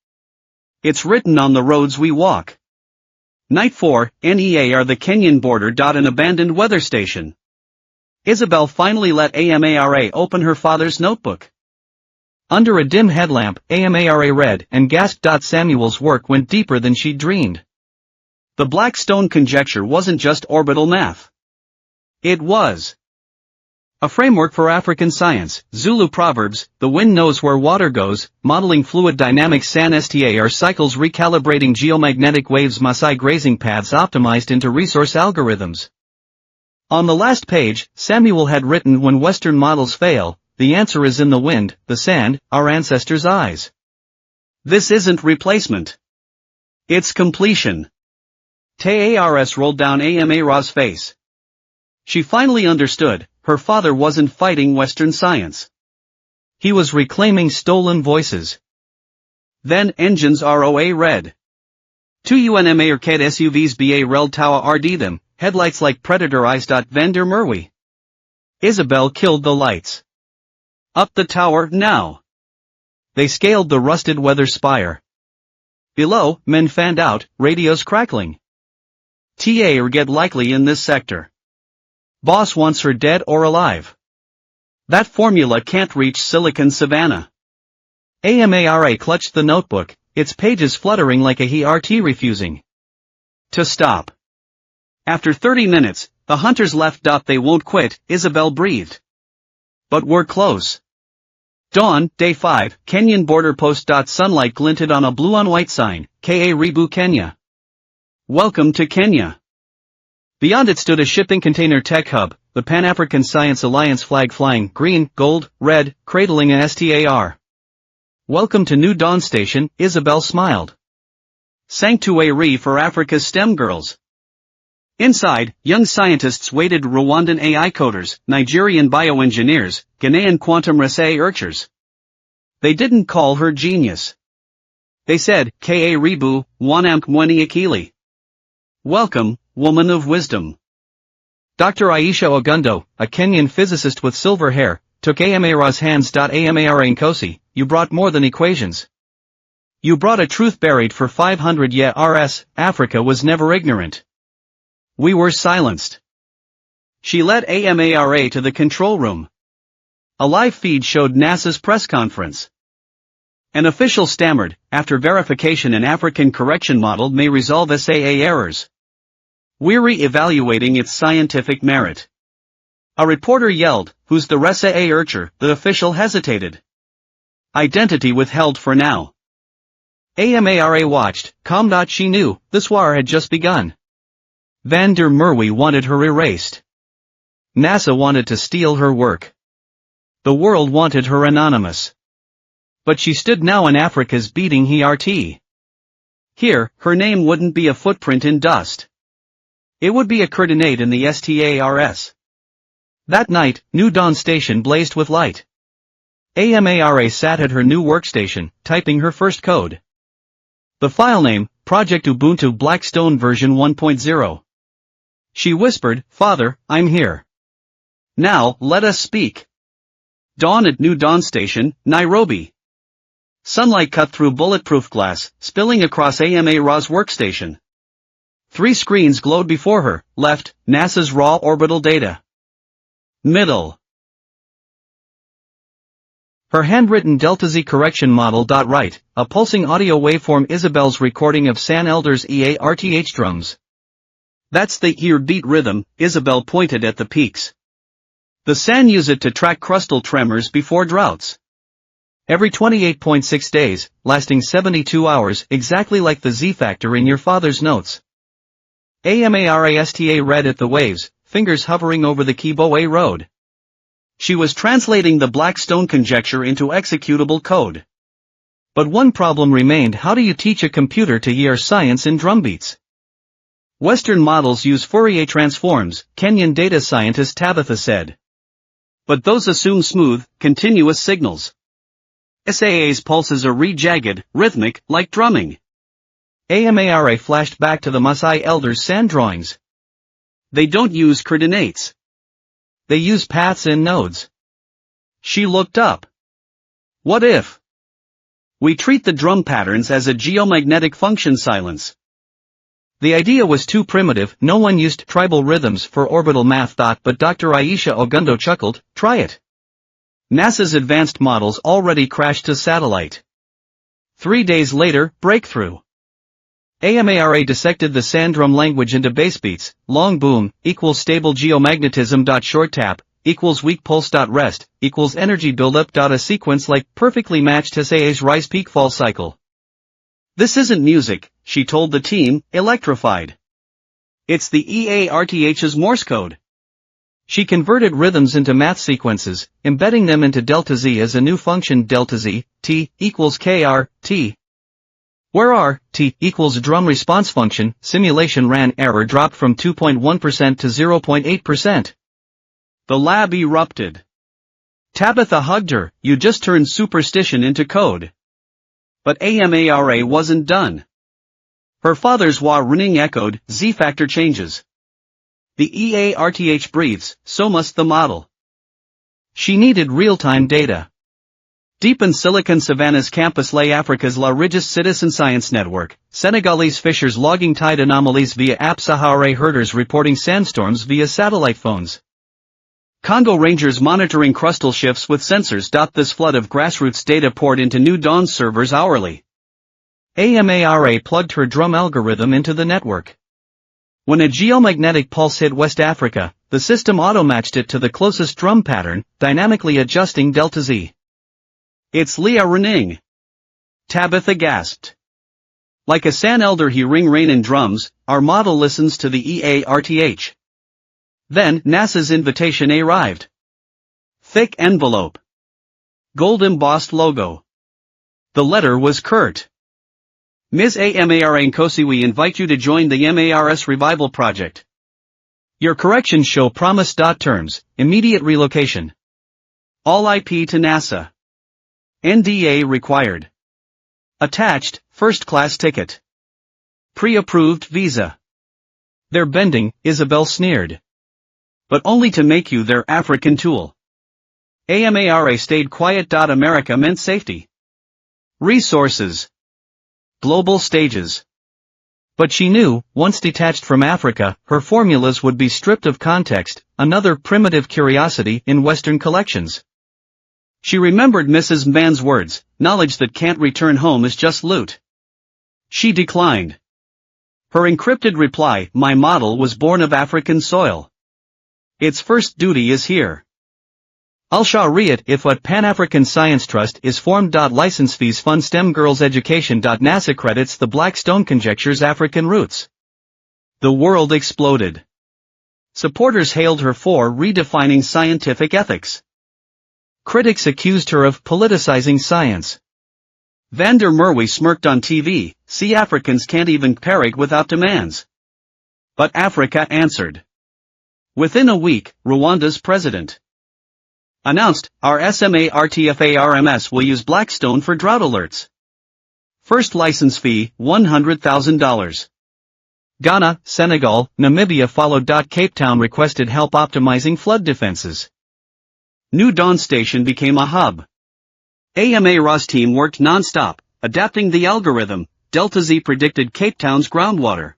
It's written on the roads we walk." Night 4, NEA are the Kenyan border. An abandoned weather station. Isabel finally let AMARA open her father's notebook. Under a dim headlamp, AMARA read and gasped. Samuel's work went deeper than she'd dreamed. The Black Stone conjecture wasn't just orbital math. It was a framework for African science, Zulu proverbs, the wind knows where water goes, modeling fluid dynamics, SAN-STAR cycles, recalibrating geomagnetic waves, Maasai grazing paths optimized into resource algorithms. On the last page, Samuel had written, "When Western models fail, the answer is in the wind, the sand, our ancestors' eyes." This isn't replacement. It's completion. TARS rolled down AMARA's face. She finally understood, her father wasn't fighting Western science. He was reclaiming stolen voices. Then engines ROA read. 2 UNMA Arcade SUVs BA Rel Tawa RD them, headlights like predator eyes. Vander Merwe. Isabel killed the lights. Up the tower, now. They scaled the rusted weather spire. Below, men fanned out, radios crackling. TA get likely in this sector. Boss wants her dead or alive. That formula can't reach Silicon Savannah. AMARA clutched the notebook, its pages fluttering like a HERT refusing to stop. After 30 minutes, the hunters left. "They won't quit," Isabel breathed. "But we're close." Dawn, day 5, Kenyan border post. Sunlight glinted on a blue-on-white sign, Ka Ribu Kenya. Welcome to Kenya. Beyond it stood a shipping container tech hub, the Pan-African Science Alliance flag flying, green, gold, red, cradling an STAR. "Welcome to New Dawn Station," Isabel smiled. Sanctuary for Africa's STEM girls. Inside, young scientists waited, Rwandan AI coders, Nigerian bioengineers, Ghanaian quantum researchers. They didn't call her genius. They said, "Ka Ribu, Wanam Mweni Akili." Welcome, woman of wisdom. Dr. Aisha Ogundo, a Kenyan physicist with silver hair, took AMARA's hands. AMARA Nkosi, you brought more than equations. You brought a truth buried for 500 years. Africa was never ignorant. We were silenced. She led AMARA to the control room. A live feed showed NASA's press conference. An official stammered, "After verification, an African correction model may resolve SAA errors. We're re-evaluating its scientific merit." A reporter yelled, "Who's the researcher?" The official hesitated. Identity withheld for now. AMARA watched, calm. She knew, this war had just begun. Vander Merwe wanted her erased. NASA wanted to steal her work. The world wanted her anonymous. But she stood now in Africa's beating heart. Here, her name wouldn't be a footprint in dust. It would be a coordinate in the STARS. That night, New Dawn Station blazed with light. AMARA sat at her new workstation, typing her first code. The file name, Project Ubuntu Blackstone version 1.0. She whispered, "Father, I'm here. Now, let us speak." Dawn at New Dawn Station, Nairobi. Sunlight cut through bulletproof glass, spilling across AMARA's workstation. 3 screens glowed before her. Left, NASA's raw orbital data. Middle. Her handwritten Delta Z correction model. Right, a pulsing audio waveform. Isabel's recording of San Elder's EARTH drums. That's the ear-beat rhythm. Isabel pointed at the peaks. The San use it to track crustal tremors before droughts. Every 28.6 days, lasting 72 hours, exactly like the Z-factor in your father's notes. AMARASTA read at the waves, fingers hovering over the Kiboe road. She was translating the Blackstone conjecture into executable code. But one problem remained: how do you teach a computer to hear science in drumbeats? Western models use Fourier transforms, Kenyan data scientist Tabitha said. But those assume smooth, continuous signals. SAA's pulses are re-jagged, rhythmic, like drumming. AMARA flashed back to the Maasai elders' sand drawings. They don't use coordinates. They use paths and nodes. She looked up. What if we treat the drum patterns as a geomagnetic function? Silence. The idea was too primitive. No one used tribal rhythms for orbital math. But Dr. Aisha Ogundo chuckled. Try it. NASA's advanced models already crashed to satellite. 3 days later, breakthrough. AMARA dissected the sand drum language into basebeats. Long boom equals stable geomagnetism. Short tap equals weak pulse. Rest equals energy buildup. A sequence like perfectly matched SAA's rise peak fall cycle. This isn't music, she told the team, electrified. It's the EARTH's Morse code. She converted rhythms into math sequences, embedding them into Delta Z as a new function. Delta Z, T, equals KR, T. Where R, T, equals drum response function. Simulation ran. Error dropped from 2.1% to 0.8%. The lab erupted. Tabitha hugged her. You just turned superstition into code. But AMARA wasn't done. Her father's wah running echoed. Z-factor changes. The EARTH breathes, so must the model. She needed real-time data. Deep in Silicon Savannah's campus lay Africa's La Regis Citizen Science Network, Senegalese fishers logging tide anomalies via app, Sahara herders reporting sandstorms via satellite phones. Congo rangers monitoring crustal shifts with sensors. This flood of grassroots data poured into New Dawn's servers hourly. AMARA plugged her drum algorithm into the network. When a geomagnetic pulse hit West Africa, the system auto-matched it to the closest drum pattern, dynamically adjusting Delta Z. It's Leah Renning. Tabitha gasped. Like a San Elder hearing rain in drums, our model listens to the EARTH. Then, NASA's invitation arrived. Thick envelope. Gold embossed logo. The letter was curt. Ms. AMARA Nkosi, we invite you to join the MARS Revival Project. Your corrections show promise. Terms, immediate relocation. All IP to NASA. NDA required. Attached, first-class ticket. Pre-approved visa. They're bending, Isabel sneered. But only to make you their African tool. AMARA stayed quiet. America meant safety. Resources. Global stages. But she knew, once detached from Africa, her formulas would be stripped of context, another primitive curiosity in Western collections. She remembered Mrs. Mann's words, knowledge that can't return home is just loot. She declined. Her encrypted reply, my model was born of African soil. Its first duty is here. I'll share it if what Pan-African Science Trust is formed. License fees fund STEM girls' education. NASA credits the Blackstone conjecture's African roots. The world exploded. Supporters hailed her for redefining scientific ethics. Critics accused her of politicizing science. Van der Merwe smirked on TV, see, Africans can't even parrot without demands. But Africa answered. Within a week, Rwanda's president announced, our SMARTFARMS will use Blackstone for drought alerts. First license fee, $100,000. Ghana, Senegal, Namibia followed. Cape Town requested help optimizing flood defenses. New Dawn Station became a hub. AMARA's team worked non-stop, adapting the algorithm. Delta Z predicted Cape Town's groundwater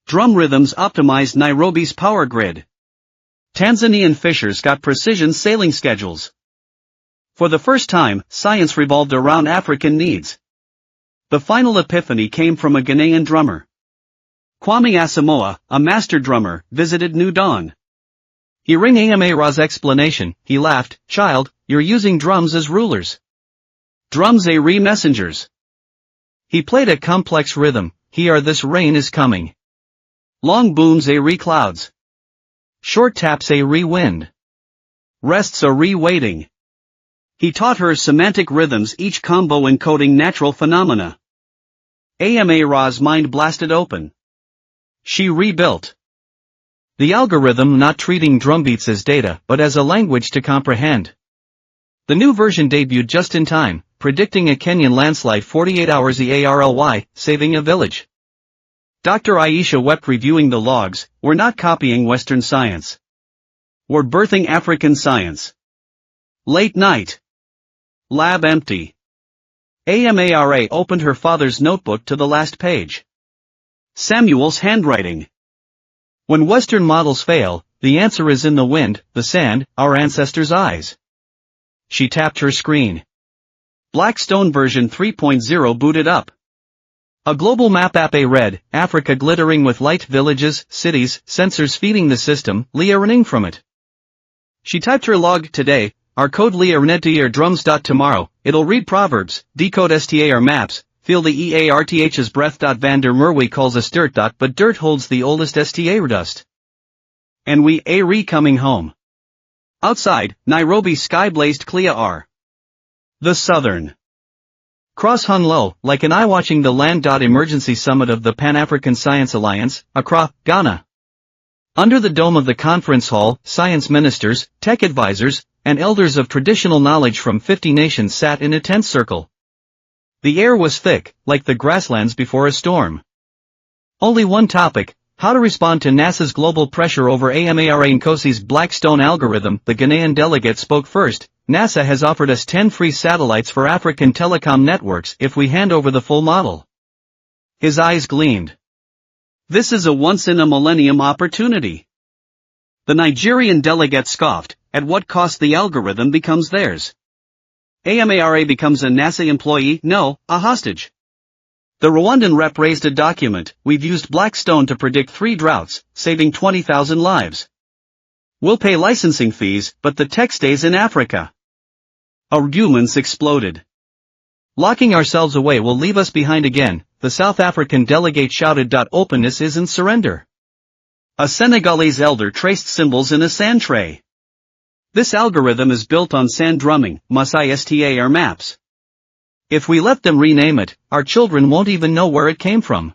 Drum rhythms optimized Nairobi's power grid. Tanzanian fishers got precision sailing schedules. For the first time, science revolved around African needs. The final epiphany came from a Ghanaian drummer. Kwame Asamoah, a master drummer, visited New Dawn. Hearing AMA Ra's explanation, he laughed, "Child, you're using drums as rulers. Drums a re-messengers." He played a complex rhythm, "Here this rain is coming." Long booms a re-clouds. Short taps a re-wind. Rests a re-waiting. He taught her semantic rhythms, each combo encoding natural phenomena. AMA Ra's mind blasted open. She rebuilt the algorithm, not treating drumbeats as data but as a language to comprehend. The new version debuted just in time, predicting a Kenyan landslide 48 hours EARLY, saving a village. Dr. Aisha wept reviewing the logs. "We're not copying Western science. We're birthing African science." Late night. Lab empty. AMARA opened her father's notebook to the last page. Samuel's handwriting. When Western models fail, the answer is in the wind, the sand, our ancestors' eyes. She tapped her screen. Blackstone version 3.0 booted up. A global map app read, Africa glittering with light, villages, cities, sensors feeding the system, learning from it. She typed her log today, our code learned drums. Tomorrow, it'll read proverbs, decode star maps, feel the EARTH's breath. Van der Merwe calls us dirt. But dirt holds the oldest star dust. And we re coming home. Outside, Nairobi sky blazed clear. The Southern Cross hung low, like an eye watching the land. Emergency summit of the Pan-African Science Alliance, Accra, Ghana. Under the dome of the conference hall, science ministers, tech advisors, and elders of traditional knowledge from 50 nations sat in a tense circle. The air was thick, like the grasslands before a storm. Only one topic: how to respond to NASA's global pressure over AMARA Nkosi's Blackstone algorithm. The Ghanaian delegate spoke first. NASA has offered us 10 free satellites for African telecom networks if we hand over the full model. His eyes gleamed. This is a once-in-a-millennium opportunity. The Nigerian delegate scoffed, at what cost the algorithm becomes theirs. AMARA becomes a NASA employee, no, a hostage. The Rwandan rep raised a document, we've used Blackstone to predict 3 droughts, saving 20,000 lives. We'll pay licensing fees, but the tech stays in Africa. Arguments exploded. Locking ourselves away will leave us behind again, the South African delegate shouted. Openness isn't surrender. A Senegalese elder traced symbols in a sand tray. This algorithm is built on sand drumming, Masai star maps. If we let them rename it, our children won't even know where it came from.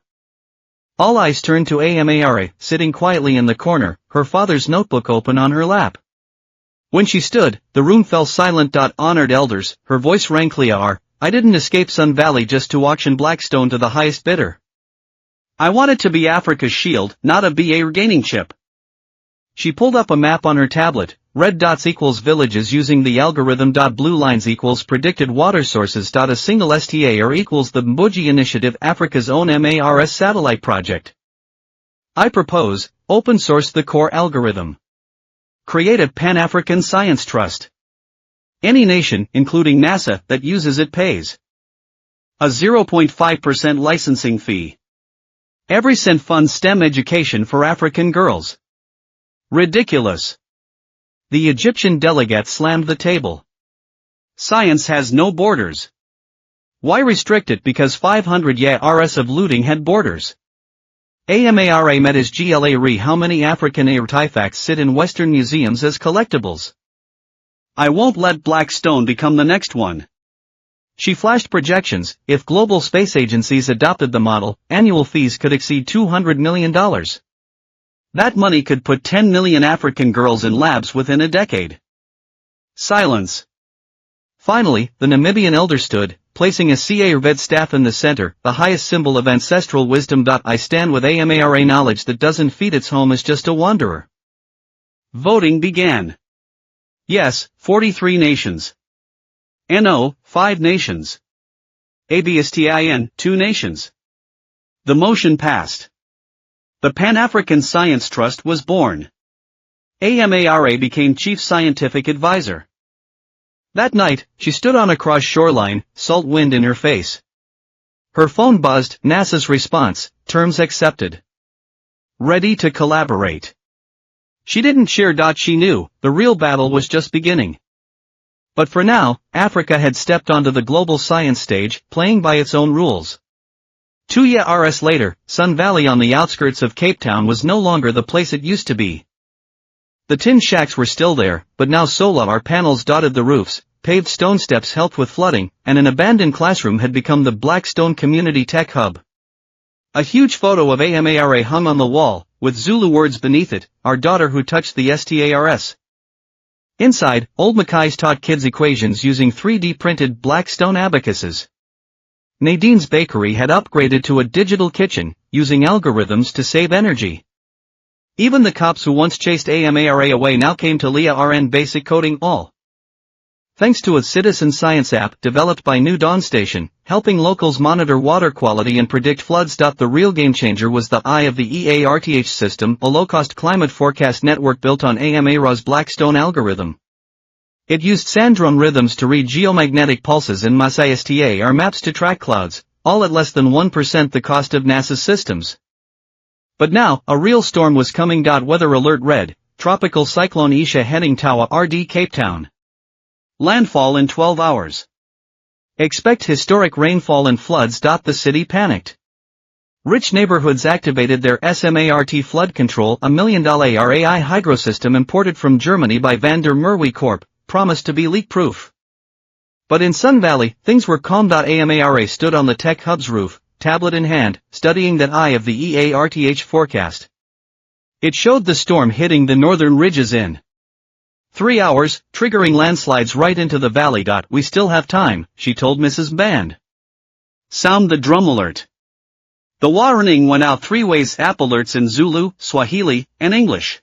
All eyes turned to AMARA, sitting quietly in the corner, her father's notebook open on her lap. When she stood, the room fell silent. Honored elders, her voice rang clear, I didn't escape Sun Valley just to auction Blackstone to the highest bidder. I wanted to be Africa's shield, not a BA gaining chip. She pulled up a map on her tablet. Red dots equals villages using the algorithm. Blue lines equals predicted water sources. A single STAR equals the Mbuji Initiative, Africa's own MARS satellite project. I propose, open source the core algorithm. Create a Pan-African Science Trust. Any nation, including NASA, that uses it pays a 0.5% licensing fee. Every cent funds STEM education for African girls. Ridiculous. The Egyptian delegate slammed the table. Science has no borders. Why restrict it? Because 500 years of looting had borders. AMARA met as GLA re. How many African artifacts sit in Western museums as collectibles? I won't let Blackstone become the next one. She flashed projections. If global space agencies adopted the model, annual fees could exceed $200 million. That money could put 10 million African girls in labs within a decade. Silence. Finally, the Namibian elder stood, placing a Ayurveda staff in the center, the highest symbol of ancestral wisdom. I stand with AMARA. Knowledge that doesn't feed its home is just a wanderer. Voting began. Yes, 43 nations. No, 5 nations. ABSTIN, 2 nations. The motion passed. The Pan-African Science Trust was born. AMARA became chief scientific advisor. That night, she stood on a cross shoreline, salt wind in her face. Her phone buzzed, NASA's response, terms accepted. Ready to collaborate. She didn't cheer. She knew, the real battle was just beginning. But for now, Africa had stepped onto the global science stage, playing by its own rules. 2 years later, Sun Valley on the outskirts of Cape Town was no longer the place it used to be. The tin shacks were still there, but now solar panels dotted the roofs, paved stone steps helped with flooding, and an abandoned classroom had become the Blackstone Community Tech Hub. A huge photo of AMARA hung on the wall, with Zulu words beneath it, our daughter who touched the stars. Inside, old Mackay's taught kids equations using 3D printed Blackstone abacuses. Nadine's bakery had upgraded to a digital kitchen, using algorithms to save energy. Even the cops who once chased AMARA away now came to Leah RN Basic Coding all. Thanks to a citizen science app developed by New Dawn Station, helping locals monitor water quality and predict floods. The real game changer was the Eye of the EARTH system, a low-cost climate forecast network built on AMARA's Blackstone algorithm. It used sand-drone rhythms to read geomagnetic pulses and MASISTAR maps to track clouds, all at less than 1% the cost of NASA's systems. But now, a real storm was coming. Weather alert red, Tropical Cyclone Isha heading Tawa RD Cape Town. Landfall in 12 hours. Expect historic rainfall and floods. The city panicked. Rich neighborhoods activated their SMART flood control, a $1 million AI hydro system imported from Germany by Van der Merwe Corp, promised to be leak-proof. But in Sun Valley, things were calm. AMARA stood on the tech hub's roof, tablet in hand, studying that Eye of the EARTH forecast. It showed the storm hitting the northern ridges in 3 hours, triggering landslides right into the valley. We still have time, she told Mrs. Band. Sound the drum alert. The warning went out 3 ways: app alerts in Zulu, Swahili, and English.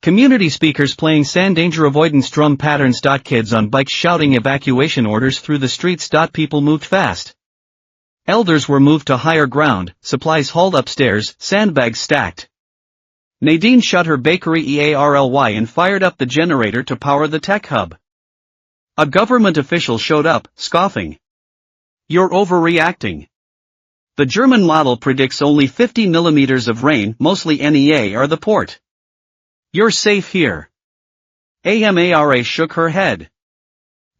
Community speakers playing sand danger avoidance drum patterns. Kids on bikes shouting evacuation orders through the streets. People moved fast. Elders were moved to higher ground, supplies hauled upstairs, sandbags stacked. Nadine shut her bakery EARLY and fired up the generator to power the tech hub. A government official showed up, scoffing. You're overreacting. The German model predicts only 50 millimeters of rain, mostly NEA or the port. You're safe here. AMARA shook her head.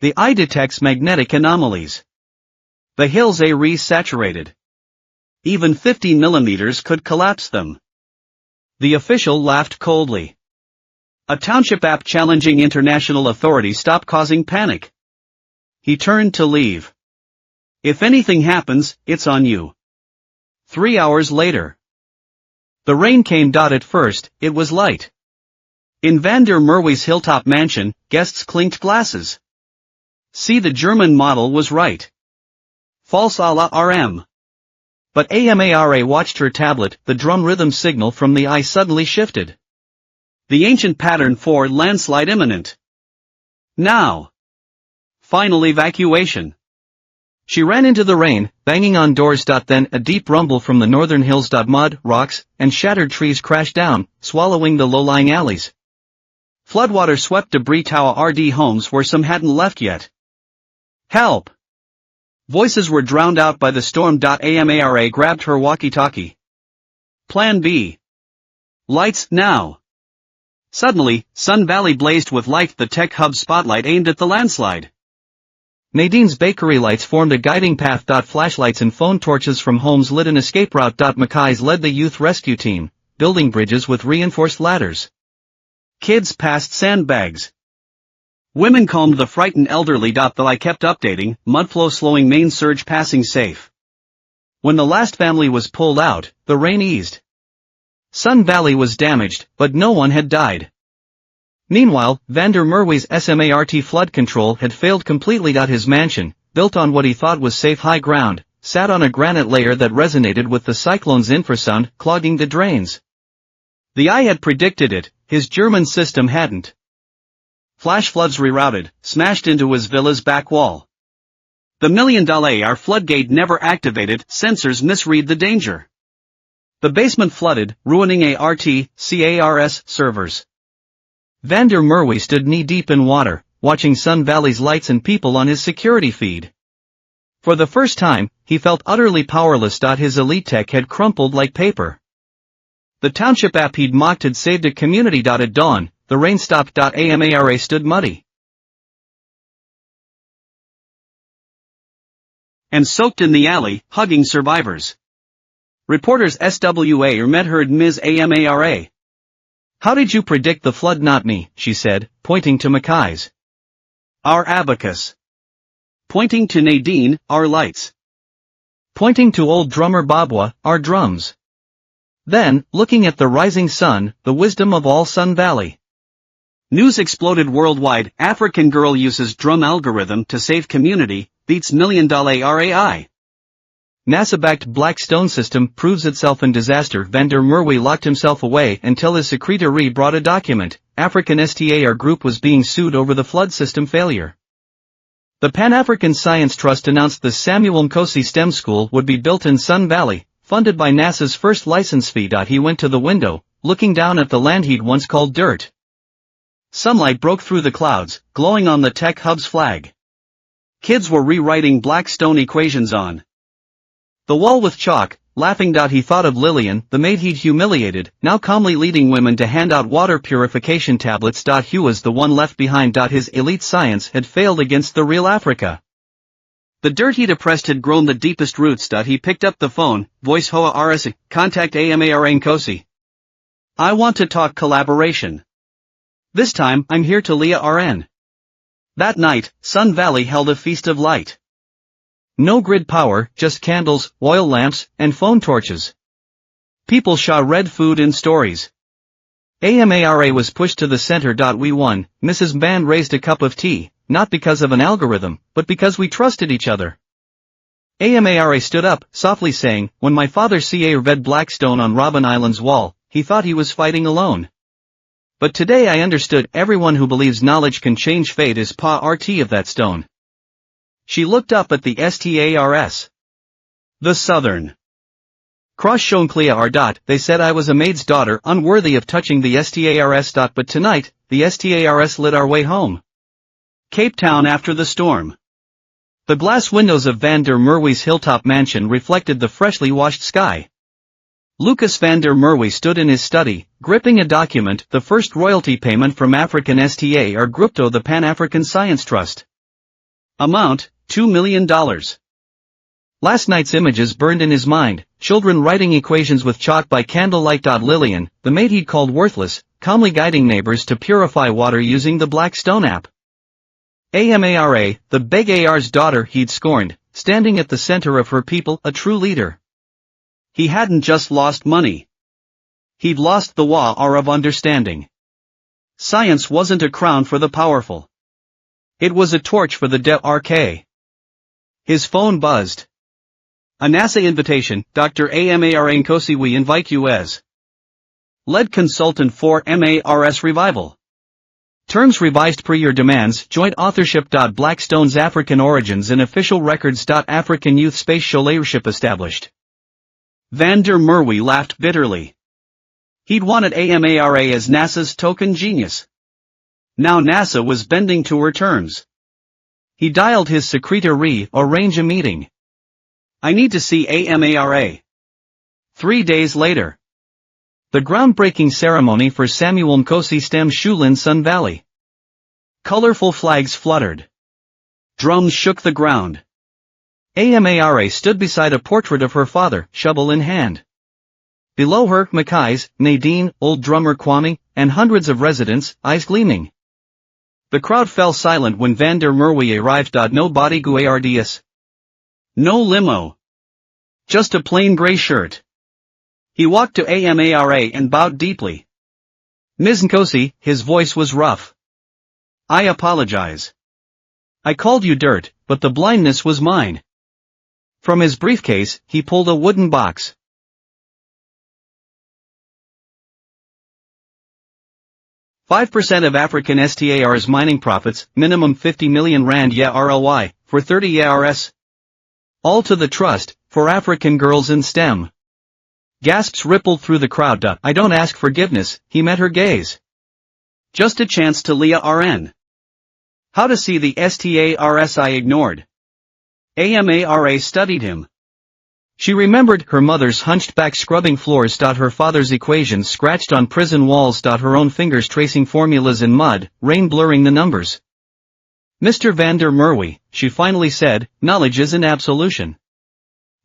The eye detects magnetic anomalies. The hills are re-saturated. Even 50 millimeters could collapse them. The official laughed coldly. A township app challenging international authorities. Stop causing panic. He turned to leave. If anything happens, it's on you. 3 hours later. The rain came. At first, it was light. In Van der Merwe's hilltop mansion, guests clinked glasses. See, the German model was right. False a la RM. But AMARA watched her tablet. The drum rhythm signal from the eye suddenly shifted. The ancient pattern for landslide imminent. Now. Final evacuation. She ran into the rain, banging on doors. Then a deep rumble from the northern hills. Mud, rocks, and shattered trees crashed down, swallowing the low-lying alleys. Floodwater swept debris. Tawa RD homes where some hadn't left yet. Help! Voices were drowned out by the storm. AMARA grabbed her walkie-talkie. Plan B. Lights, now. Suddenly, Sun Valley blazed with light. The tech hub spotlight aimed at the landslide. Nadine's bakery lights formed a guiding path. Flashlights and phone torches from homes lit an escape route. Mackay's led the youth rescue team, building bridges with reinforced ladders. Kids passed sandbags. Women calmed the frightened elderly. Though I kept updating, mudflow slowing, main surge passing safe. When the last family was pulled out, the rain eased. Sun Valley was damaged, but no one had died. Meanwhile, Van der Merwe's SMART flood control had failed completely. His mansion, built on what he thought was safe high ground, sat on a granite layer that resonated with the cyclone's infrasound, clogging the drains. The eye had predicted it, his German system hadn't. Flash floods rerouted, smashed into his villa's back wall. The $1 million floodgate never activated, sensors misread the danger. The basement flooded, ruining ART/CARS servers. Van der Merwe stood knee-deep in water, watching Sun Valley's lights and people on his security feed. For the first time, he felt utterly powerless. His elite tech had crumpled like paper. The township app he'd mocked had saved a community. At dawn, the rain stopped. Amara stood muddy and soaked in the alley, hugging survivors. Reporters SWA met her. Ms. Amara. How did you predict the flood? Not me, she said, pointing to Mackay's. Our abacus. Pointing to Nadine, our lights. Pointing to old drummer Babwa, our drums. Then, looking at the rising sun, the wisdom of all Sun Valley. News exploded worldwide. African girl uses drum algorithm to save community, beats $1 million RAI. NASA-backed Black Stone system proves itself in disaster. Van der Merwe locked himself away until his secretary brought a document. African STAR group was being sued over the flood system failure. The Pan-African Science Trust announced the Samuel Nkosi STEM School would be built in Sun Valley, funded by NASA's first license fee. He went to the window, looking down at the land he'd once called dirt. Sunlight broke through the clouds, glowing on the tech hub's flag. Kids were rewriting Black Stone equations on the wall with chalk, laughing. He thought of Lillian, the maid he'd humiliated, now calmly leading women to hand out water purification tablets. He was the one left behind. His elite science had failed against the real Africa. The dirt he'd oppressed had grown the deepest roots. He picked up the phone, voice Hoa RS, contact Amara Nkosi. I want to talk collaboration. This time, I'm here to Leah RN. That night, Sun Valley held a feast of light. No grid power, just candles, oil lamps, and phone torches. People saw red food in stories. Amara was pushed to the center. We won. Mrs. Band raised a cup of tea, not because of an algorithm, but because we trusted each other. Amara stood up, softly saying, when my father read Blackstone on Robben Island's wall, he thought he was fighting alone. But today I understood everyone who believes knowledge can change fate is part of that stone. She looked up at the STARS. The Southern Cross shone clear. They said I was a maid's daughter, unworthy of touching the STARS. But tonight, the STARS lit our way home. Cape Town after the storm. The glass windows of Van der Merwe's hilltop mansion reflected the freshly washed sky. Lucas Van der Merwe stood in his study, gripping a document, the first royalty payment from African STAR Group to the Pan-African Science Trust. Amount, $2 million. Last night's images burned in his mind, children writing equations with chalk by candlelight. Lillian, the maid he'd called worthless, calmly guiding neighbors to purify water using the Black Stone app. Amara, the beg AR's daughter he'd scorned, standing at the center of her people, a true leader. He hadn't just lost money. He'd lost the war of understanding. Science wasn't a crown for the powerful. It was a torch for the DRK. His phone buzzed. A NASA invitation, Dr. Amara Nkosi, we invite you as lead consultant for MARS revival. Terms revised per your demands, joint authorship. Blackstone's African origins in official records. African Youth Space Scholarship established. Van der Merwe laughed bitterly. He'd wanted Amara as NASA's token genius. Now NASA was bending to her terms. He dialed his secretary, arrange a meeting. I need to see Amara. 3 days later. The groundbreaking ceremony for Samuel Nkosi STEM School in Sun Valley. Colorful flags fluttered. Drums shook the ground. Amara stood beside a portrait of her father, shovel in hand. Below her, Mackay's, Nadine, old drummer Kwame, and hundreds of residents, eyes gleaming. The crowd fell silent when Van der Merwe arrived. No body guardias. No limo. Just a plain gray shirt. He walked to Amara and bowed deeply. Ms. Nkosi, his voice was rough. I apologize. I called you dirt, but the blindness was mine. From his briefcase, he pulled a wooden box. "5% of African STAR's mining profits, minimum 50 million rand RLY, for 30 ARS. All to the trust, for African girls in STEM. Gasps rippled through the crowd. I don't ask forgiveness, he met her gaze. Just a chance to Leah RN. How to see the stars I ignored. AMARA studied him. She remembered her mother's hunched back scrubbing floors. Her father's equations scratched on prison walls. Her own fingers tracing formulas in mud, rain blurring the numbers. Mr. van der Merwe, she finally said, knowledge is an absolution.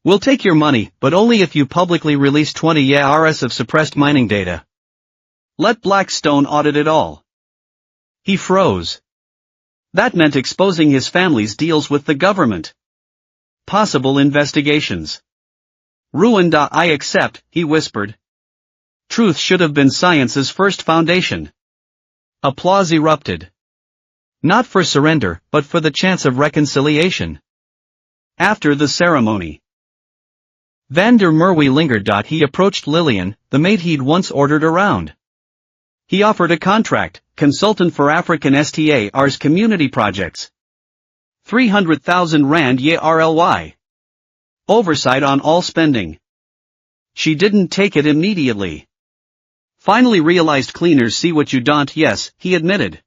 We'll take your money, but only if you publicly release 20 years of suppressed mining data. Let Blackstone audit it all. He froze. That meant exposing his family's deals with the government. Possible investigations. Ruined. I accept, he whispered. Truth should have been science's first foundation. Applause erupted. Not for surrender, but for the chance of reconciliation. After the ceremony, Van der Merwe lingered. He approached Lillian, the maid he'd once ordered around. He offered a contract, consultant for African STAR's community projects. 300,000 rand YRLY. Oversight on all spending. She didn't take it immediately. Finally realized cleaners see what you don't. Yes, he admitted.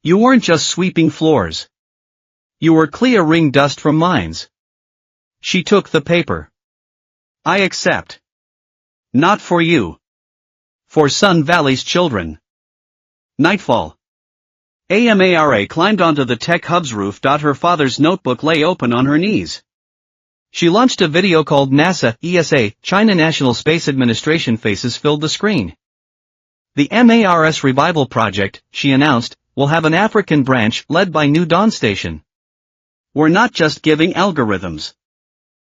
You weren't just sweeping floors. You were clearing dust from mines. She took the paper. I accept. Not for you. For Sun Valley's children. Nightfall. AMARA climbed onto the tech hub's roof. Her father's notebook lay open on her knees. She launched a video called NASA, ESA, China National Space Administration faces filled the screen. The MARS Revival Project, she announced, will have an African branch led by New Dawn Station. We're not just giving algorithms.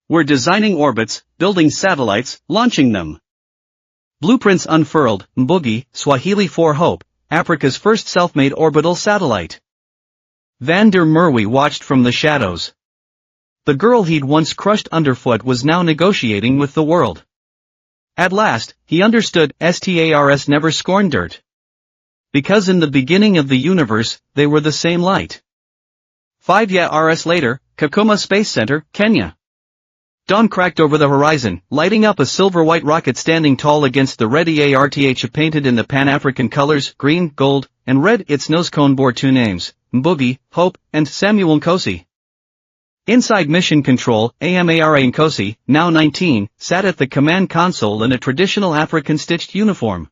We're designing orbits, building satellites, launching them. Blueprints unfurled, Mbugi, Swahili for Hope, Africa's first self-made orbital satellite. Van der Merwe watched from the shadows. The girl he'd once crushed underfoot was now negotiating with the world. At last, he understood, STARS never scorned dirt. Because in the beginning of the universe, they were the same light. 5 years later, Kakuma Space Center, Kenya. Dawn cracked over the horizon, lighting up a silver-white rocket standing tall against the red EARTH painted in the Pan-African colors, green, gold, and red. Its nose cone bore two names, Mbugi, Hope, and Samuel Nkosi. Inside Mission Control, AMARA Nkosi, now 19, sat at the command console in a traditional African-stitched uniform.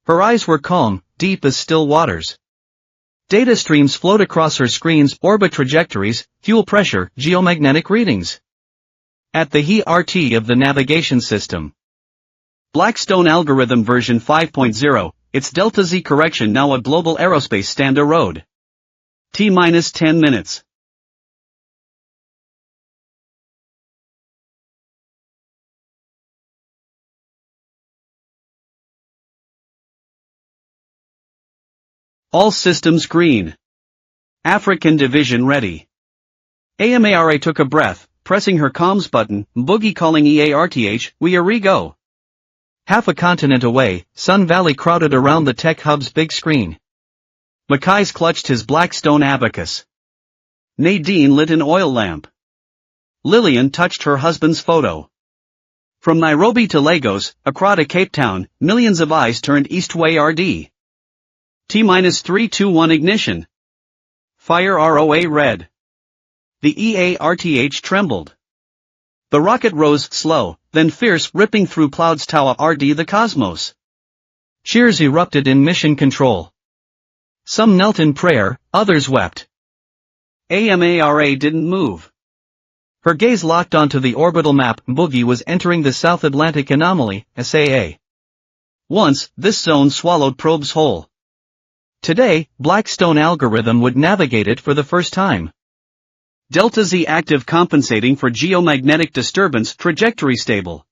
Her eyes were calm, deep as still waters. Data streams flowed across her screens, orbit trajectories, fuel pressure, geomagnetic readings. At the HERT of the navigation system. Blackstone algorithm version 5.0, its Delta Z correction now a global aerospace standard road. T-10 minutes. All systems green. African division ready. AMARA took a breath, pressing her comms button, Mbugi calling EARTH, we are go. Half a continent away, Sun Valley crowded around the tech hub's big screen. Mackay's clutched his Blackstone abacus. Nadine lit an oil lamp. Lillian touched her husband's photo. From Nairobi to Lagos, Accra to Cape Town, millions of eyes turned eastway RD. T-321 ignition. Fire ROA red. The EARTH trembled. The rocket rose slow, then fierce, ripping through clouds. Tower RD the cosmos. Cheers erupted in Mission Control. Some knelt in prayer, others wept. AMARA didn't move. Her gaze locked onto the orbital map. Mbugi was entering the South Atlantic Anomaly, SAA. Once, this zone swallowed probes whole. Today, Blackstone algorithm would navigate it for the first time. Delta Z active compensating for geomagnetic disturbance, trajectory stable.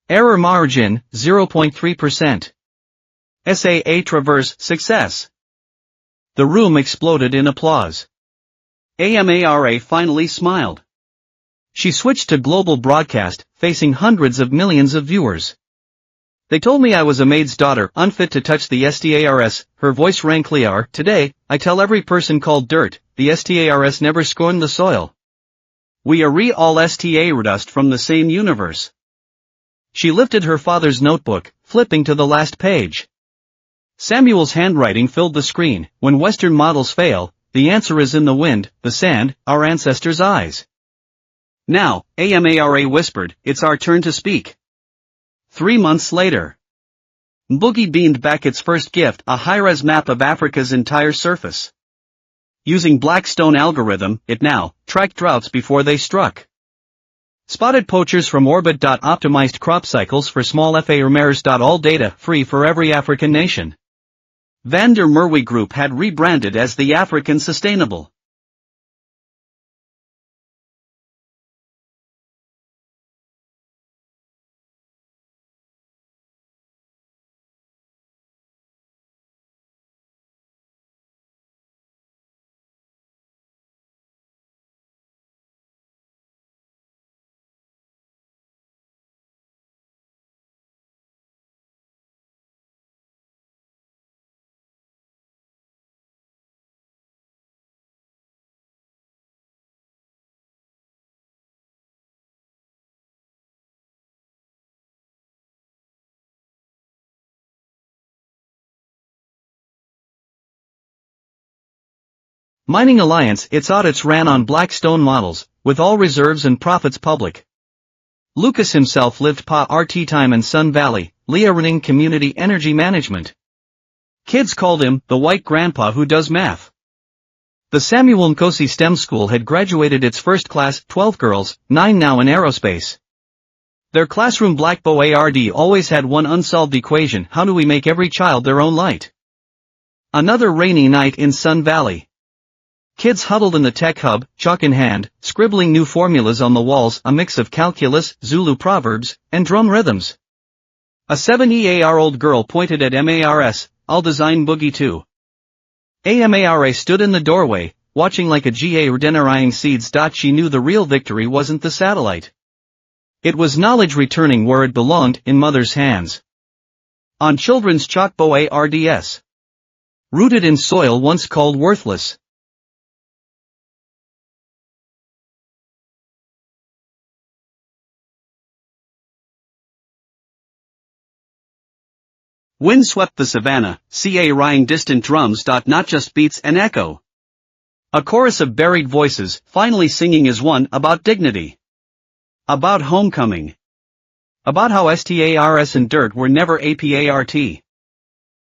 Error margin, 0.3%. SAA traverse, success. The room exploded in applause. AMARA finally smiled. She switched to global broadcast, facing hundreds of millions of viewers. They told me I was a maid's daughter, unfit to touch the STARS, her voice rang clear. Today, I tell every person called dirt, the STARS never scorned the soil. We are all STAR dust from the same universe. She lifted her father's notebook, flipping to the last page. Samuel's handwriting filled the screen. When Western models fail, the answer is in the wind, the sand, our ancestors' eyes. Now, Amara whispered, it's our turn to speak. 3 months later. Boogie beamed back its first gift, a high-res map of Africa's entire surface. Using Blackstone algorithm, it now tracked droughts before they struck. Spotted poachers from orbit. Optimized crop cycles for small farmers. All data free for every African nation. Van der Merwe Group had rebranded as the African Sustainable. Mining Alliance, its audits ran on Blackstone models, with all reserves and profits public. Lucas himself lived RT time in Sun Valley, Leah running community energy management. Kids called him the white grandpa who does math. The Samuel Nkosi STEM school had graduated its first class, 12 girls, 9 now in aerospace. Their classroom Blackboard always had one unsolved equation: how do we make every child their own light? Another rainy night in Sun Valley. Kids huddled in the tech hub, chalk in hand, scribbling new formulas on the walls, a mix of calculus, Zulu proverbs, and drum rhythms. A 7-year-old girl pointed at Mars, I'll design Boogie too. Amara stood in the doorway, watching like a gardening seeds. She knew the real victory wasn't the satellite. It was knowledge returning where it belonged, in mother's hands. On children's chalkboards. Rooted in soil once called worthless. Wind swept the savannah, carrying distant drums. Not just beats and echo. A chorus of buried voices, finally singing as one, about dignity. About homecoming. About how stars and dirt were never apart.